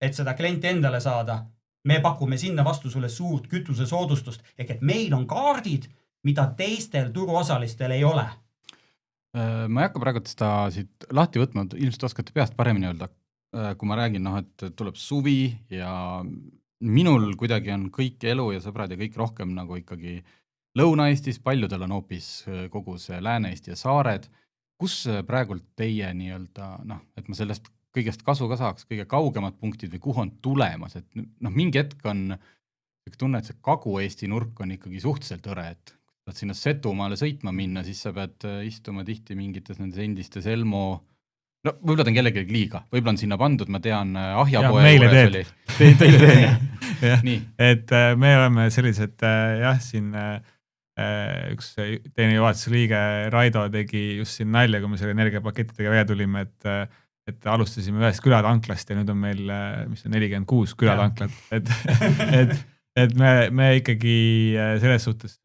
et seda klienti endale saada. Me pakume sinna vastu sulle suurt kütuse soodustust, ehk et meil on kaardid, mida teistel turuosalistel ei ole. Ma ei hakka praegu seda siit lahti võtma, ilmselt oskate peast paremini öelda, kui ma räägin, et tuleb suvi ja minul kuidagi on kõik elu ja sõbrad ja kõik rohkem nagu ikkagi Lõuna-Eestis, paljudel on hoopis kogu see Lääne-Eesti ja saared. Kus praegult teie nii-öelda, et ma sellest kõigest kasu ka saaks, kõige kaugemad punktid või kuhu on tulemas, et mingi hetk on tunne, et see Kagu-Eesti nurk on ikkagi suhteliselt õre, et sinna Setumaale sõitma minna, siis sa pead istuma tihti mingites nendes endistes Elmo, võib-olla ta on kellegi liiga, võib-olla on sinna pandud, ma tean, Ahjapoe juures oli. Teile teed. Nii. Et me oleme sellised, siin üks teine juhatuse liige Raido tegi just siin nalja, kui me selle energiapakettidega välja tulime, et alustasime ühest külatanklast ja nüüd on meil 46 külatanklad, et me ikkagi selles suhtes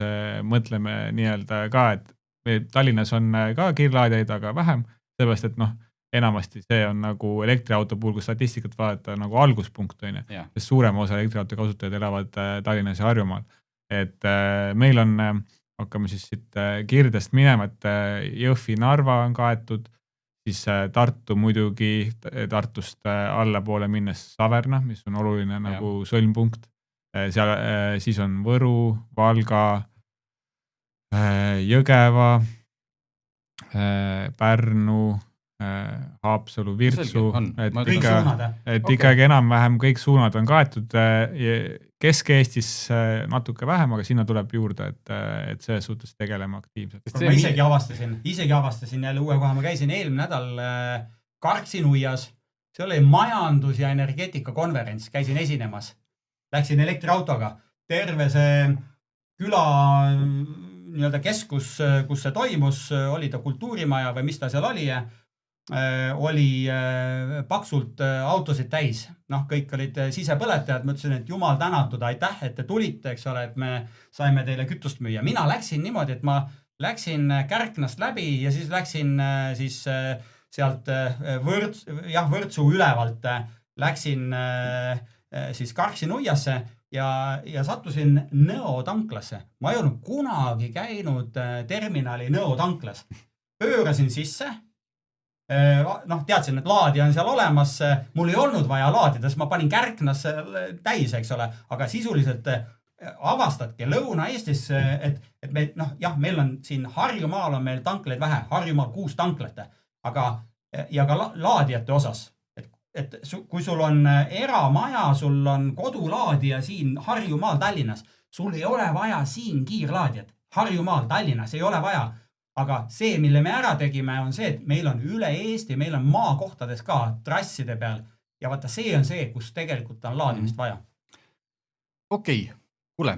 mõtleme nii-öelda ka, et Tallinnas on ka kiirlaadijaid, aga vähem, sellepärast, et enamasti see on nagu elektriauto puhul, kus statistikat vaadata nagu alguspunkt, on ju, sest suurem osa elektriauto kasutajad elavad Tallinnas ja Harjumaal. Et meil on, hakkame siis siit Kirdest minema, et Jõhvi Narva on kaetud, siis Tartu muidugi, Tartust allapoole minnes Saverna, mis on oluline nagu sõlmpunkt. Seal siis on Võru, Valga, Jõgeva, Pärnu, Haapsalu, Virtsu, et ikkagi enam-vähem kõik suunad on kaetud. Kesk-Eestis natuke vähem, aga sinna tuleb juurde, et selles suhtes tegelema aktiivselt. Ma isegi avastasin jälle uue koha. Ma käisin eelmine nädal Karksinuias. See oli majandus- ja energeetika konverents. Käisin esinemas. Läksin elektriautoga. Terve see küla nii-öelda keskus, kus see toimus, oli ta kultuurimaja või mis ta seal oli paksult autosid täis. Kõik olid sisepõletajad. Ma ütlesin, et jumal tänatud, aitäh, et te tulite, eks ole, et me saime teile kütust müüa. Mina läksin niimoodi, et ma läksin Kärknast läbi ja siis läksin siis sealt Võrtsu ülevalt läksin siis Karksinuiasse ja sattusin Nõo tanklasse. Ma ei olnud kunagi käinud terminali Nõo tanklas. Pöörasin sisse. Teadsin, et laadija on seal olemas. Mul ei olnud vaja laadida, sest ma panin Kärknasse täis, eks ole. Aga sisuliselt avastadki Lõuna-Eestis, et meil on siin Harjumaal on meil tankleid vähe. Harjumaal 6 tanklete. Aga ja ka laadijate osas. Et kui sul on eramaja, sul on kodulaadija siin Harjumaal Tallinnas, sul ei ole vaja siin kiirlaadijat. Harjumaal Tallinnas ei ole vaja. Aga see, mille me ära tegime, on see, et meil on üle Eesti, meil on maakohtades ka trasside peal. Ja vaata, see on see, kus tegelikult on laadimist vaja. Okei, kuule,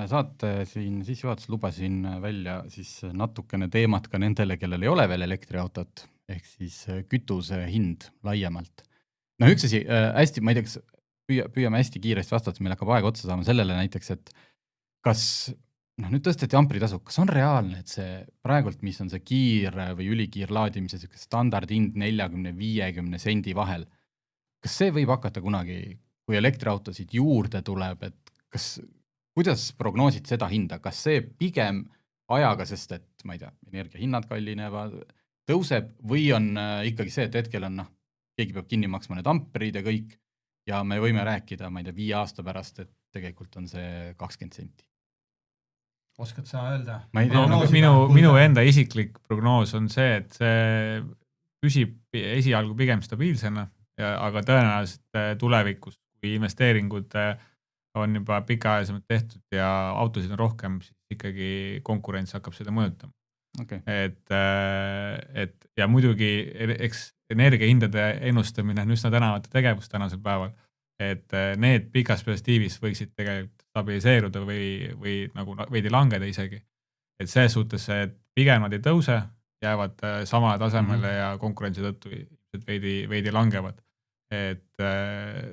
saate siin sissejuhatuses lubasin välja siis natukene teemat ka nendele, kellel ei ole veel elektriautot, ehk siis kütuse hind laiemalt. Üks asi, hästi, ma ei tea, kas püüame hästi kiiresti vastata, meil hakkab aeg otsa saama sellele näiteks, et kas nüüd tõsteti ampritasu, kas on reaalne, et see praegult, mis on see kiir või ülikiir laadimise standardhind 40-50 sendi vahel, kas see võib hakata kunagi, kui elektriautosid juurde tuleb, et kuidas prognoosid seda hinda, kas see pigem ajaga, sest et ma ei tea, energiahinnad kallinevad, tõuseb või on ikkagi see, et hetkel on keegi peab kinni maksma need amprid ja kõik ja me võime rääkida, ma ei tea, 5 aasta pärast, et tegelikult on see 20 senti. Oskad sa öelda? Minu enda isiklik prognoos on see, et see püsib esialgu pigem stabiilsena, aga tõenäoliselt tulevikus, kui investeeringud on juba pikaajalisemalt tehtud ja autosid on rohkem, siis ikkagi konkurents hakkab seda mõjutama. Okay. Et ja muidugi eks energiahindade ennustamine on üsna tänavate tegevus tänasel päeval, et need pikas perspektiivis võiksid tegelikult stabiliseeruda või nagu veidi langeda isegi. Et selles suhtes, et pigem nad ei tõuse, jäävad samale tasemele ja konkurentsi tõttu veidi langevad. Et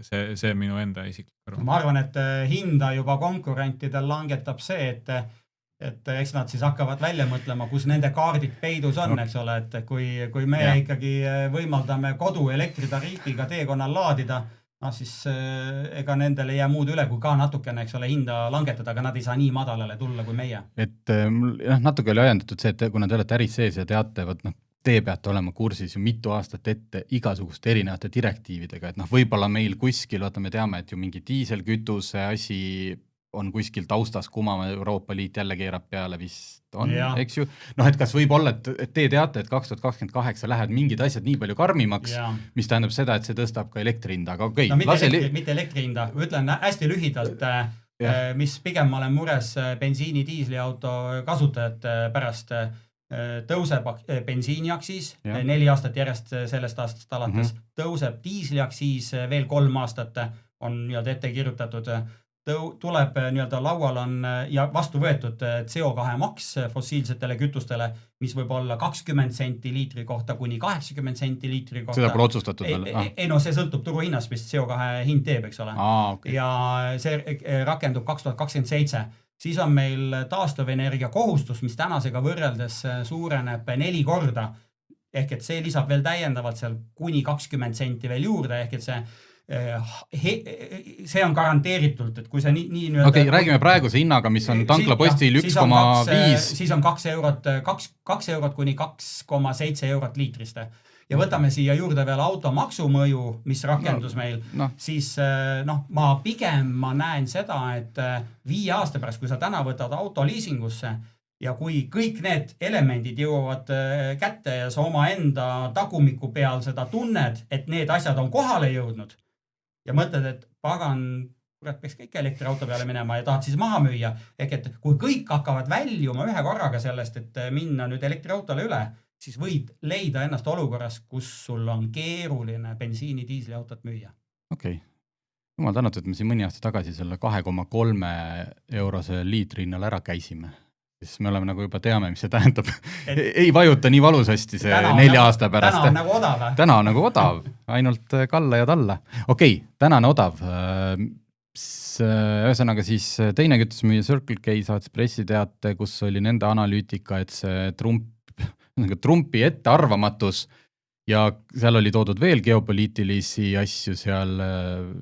see minu enda isiklik arvamus. Ma arvan, et hinda juba konkurentidel langetab see, et eks nad siis hakkavad välja mõtlema, kus nende kaardid peidus on, eks ole, et kui me ikkagi võimaldame kodu elektritariifiga teekonnal laadida, siis ega nendel ei jää muud üle, kui ka natukene, eks ole, hinda langetada, aga nad ei saa nii madalale tulla kui meie. Et natuke oli ajandatud see, et kuna te olete äris sees ja teate, te peate olema kursis ju mitu aastat ette igasuguste erinevate direktiividega, et võib-olla meil kuskil, me teame, et ju mingi diiselkütuse asi on kuskil taustas kumama, Euroopa Liit jälle keerab peale vist on, eks ju. Et kas võib olla, et te teate, et 2028 lähevad mingid asjad nii palju karmimaks, mis tähendab seda, et see tõstab ka elektrihinda, aga okei. Mitte elektrihinda, ütlen hästi lühidalt, mis pigem ma olen mures bensiini diisliauto kasutajate pärast tõuseb bensiiniaksiis 4 aastat järjest sellest aastast alates, tõuseb diisliaksiis veel 3 aastat on ette kirjutatud, tuleb laual on ja vastu võetud CO2 maks fossiilsetele kütustele, mis võib olla 20 senti liitri kohta kuni 80 senti liitri kohta. Seda pole otsustatud veel? See sõltub turuhinnast, mis CO2 hind teeb, eks ole. Okay. Ja see rakendub 2027. Siis on meil taastuvenergia kohustus, mis tänasega võrreldes suureneb 4 korda. ehk et see lisab veel täiendavalt seal kuni 20 senti veel juurde, ehk et see on garanteeritult, et kui see nii Okei, räägime praeguse hinnaga, mis on tanklapostil 1,5. Siis on 2 eurot kuni 2,7 eurot liitriste. Ja võtame siia juurde veel automaksumõju, mis rakendus meil, siis ma näen seda, et 5 aasta pärast, kui sa täna võtad auto liisingusse ja kui kõik need elemendid jõuavad kätte ja sa oma enda tagumiku peal seda tunned, et need asjad on kohale jõudnud ja mõtled, et pagan, kurat, peaks kõik elektriauto peale minema ja tahad siis maha müüa. Ehk et kui kõik hakkavad väljuma ühe korraga sellest, et minna nüüd elektriautole üle, siis võid leida ennast olukorras, kus sul on keeruline bensiini diisliautot müüa. Okei. Jumal tänatud, et me siin mõni aasta tagasi selle 2,3 eurose liitri hinnal ära käisime. Siis me oleme nagu juba teame, mis see tähendab. Ei vajuta nii valusasti see 4 aasta pärast. Täna on nagu odav. Täna on nagu odav, ainult kalla ja talla. Okei, tänane odav. Ühesõnaga siis teine kütusmüüja Circle K saatis pressiteate, kus oli nende analüütika, et see Trumpi ettearvamatus ja seal oli toodud veel geopoliitilisi asju, seal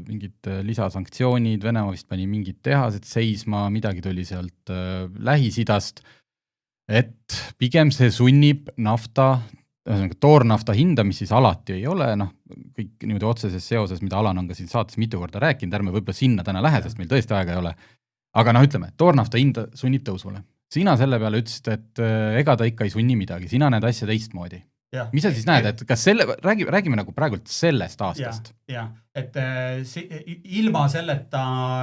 mingid lisasanktsioonid, Venemaa vist pani mingid tehased seisma, midagi tuli sealt Lähis-Idast, et pigem see sunnib toornafta hinda, mis siis alati ei ole, kõik niimoodi otseses seoses, mida Alan on ka siin saates mitu korda rääkinud, ärme võib-olla sinna täna lähe, sest meil tõesti aega ei ole. Aga ütleme, toornafta hinda sunnib tõusule. Sina selle peale ütlesid, et ega ta ikka ei sunni midagi, sina näed asja teistmoodi. Mis sa siis näed, et kas räägime nagu praegult sellest aastast? Ja, et ilma selleta,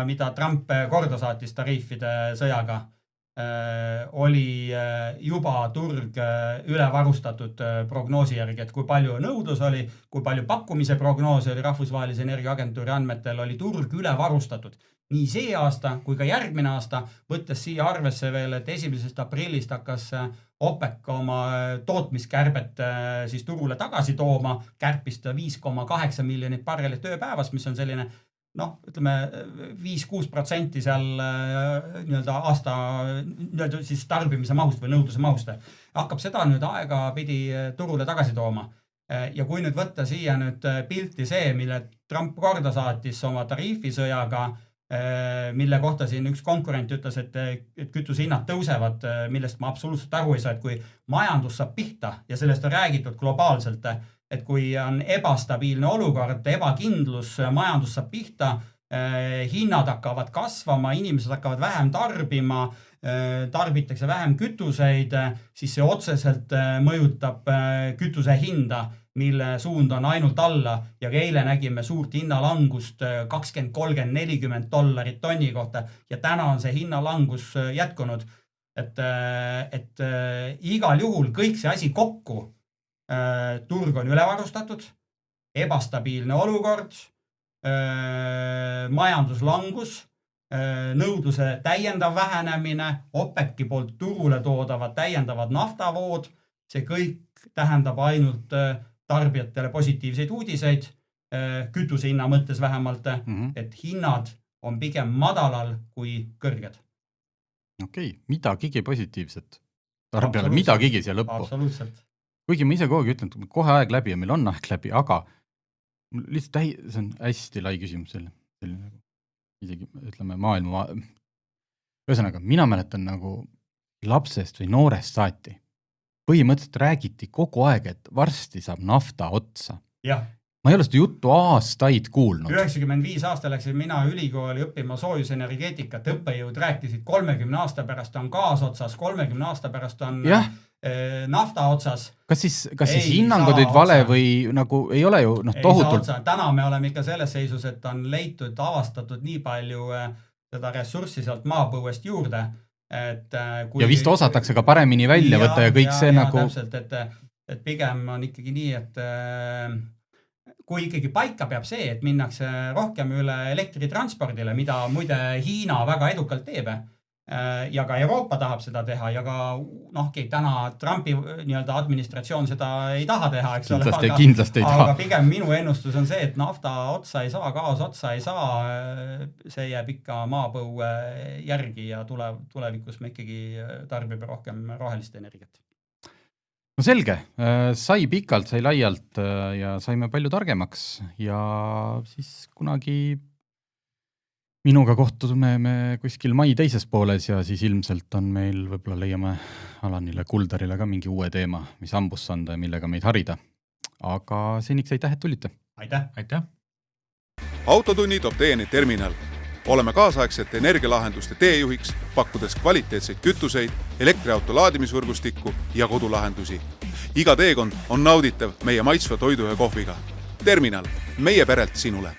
mida Trump korda saatis tariifide sõjaga, oli juba turg ülevarustatud prognoosi järgi, et kui palju nõudlus oli, kui palju pakkumise prognoosi oli Rahvusvahelise Energiaagentuuri andmetel, oli turg ülevarustatud. Nii see aasta kui ka järgmine aasta, võttes siia arvesse veel, et 1. aprillist hakkas OPEC oma tootmiskärbet siis turule tagasi tooma, kärpist 5,8 miljonit barrelit ööpäevas, mis on selline, ütleme 5-6% seal aasta siis tarbimise mahust või nõudluse mahust. Hakkab seda nüüd aega pidi turule tagasi tooma. Ja kui nüüd võtta siia nüüd pilti see, mille Trump korda saatis oma tariifisõjaga, mille kohta siin üks konkurent ütles, et kütusehinnad tõusevad, millest ma absoluutselt aru ei saa, et kui majandus saab pihta ja sellest on räägitud globaalselt, et kui on ebastabiilne olukord, ebakindlus, majandus saab pihta, hinnad hakkavad kasvama, inimesed hakkavad vähem tarbima, tarbitakse vähem kütuseid, siis see otseselt mõjutab kütuse hinda, mille suund on ainult alla ja ka eile nägime suurt hinnalangust $20, $30, $40 tonni kohta ja täna on see hinnalangus jätkunud, et igal juhul kõik see asi kokku, turg on ülevarustatud, ebastabiilne olukord, majanduslangus, nõudluse täiendav vähenemine, OPEC-i poolt turule toodavad täiendavad naftavood, see kõik tähendab ainult tarbijatele positiivseid uudiseid, kütuse hinna mõttes vähemalt, et hinnad on pigem madalal kui kõrged. Okei, midagigi positiivset. Tarbijale midagigi siia lõppu. Absoluutselt. Kuigi ma ise kogu aeg ütlen, et kohe aeg läbi ja meil on aeg läbi, aga lihtsalt see on hästi lai küsimus selline, isegi ütleme maailma. Ühesõnaga, mina mäletan nagu lapsest või noorest saati. Põhimõtteliselt räägiti kogu aeg, et varsti saab nafta otsa. Jah. Ma ei ole seda juttu aastaid kuulnud. 95 aasta läksin mina ülikooli õppima soojusenergeetikat, õppejõud rääkisid 30 aasta pärast on gaas otsas, 30 aasta pärast on nafta otsas. Kas siis hinnangud olid vale või nagu ei ole ju tohutult? Täna me oleme ikka selles seisus, et on leitud, avastatud nii palju seda ressurssi sealt maapõuest juurde. Ja vist osatakse ka paremini välja võtta ja kõik see nagu... Täpselt, et pigem on ikkagi nii, et kui ikkagi paika peab see, et minnakse rohkem üle elektritranspordile, mida muide Hiina väga edukalt teeb ja ka Euroopa tahab seda teha ja ka täna Trumpi administratsioon seda ei taha teha, eks ole, aga pigem minu ennustus on see, et nafta otsa ei saa, gaas otsa ei saa, see jääb ikka maapõue järgi ja tulevikus me ikkagi tarbime rohkem rohelist energiat. no selge, sai pikalt, sai laialt ja saime palju targemaks ja siis kunagi minuga kohtume me kuskil mai teises pooles ja siis ilmselt on meil, võib-olla leiame Alanile Kuldarile ka mingi uue teema, mis hambusse anda ja millega meid harida. Aga seniks aitäh, et tulite. Aitäh! Autotunni toob teieni Terminal. Oleme kaasaegsete energialahenduste teejuhiks, pakkudes kvaliteetseid kütuseid, elektriauto laadimisvõrgustikku ja kodulahendusi. Iga teekond on nauditav meie maitsva toidu ja kohviga. Terminal, meie perelt sinule!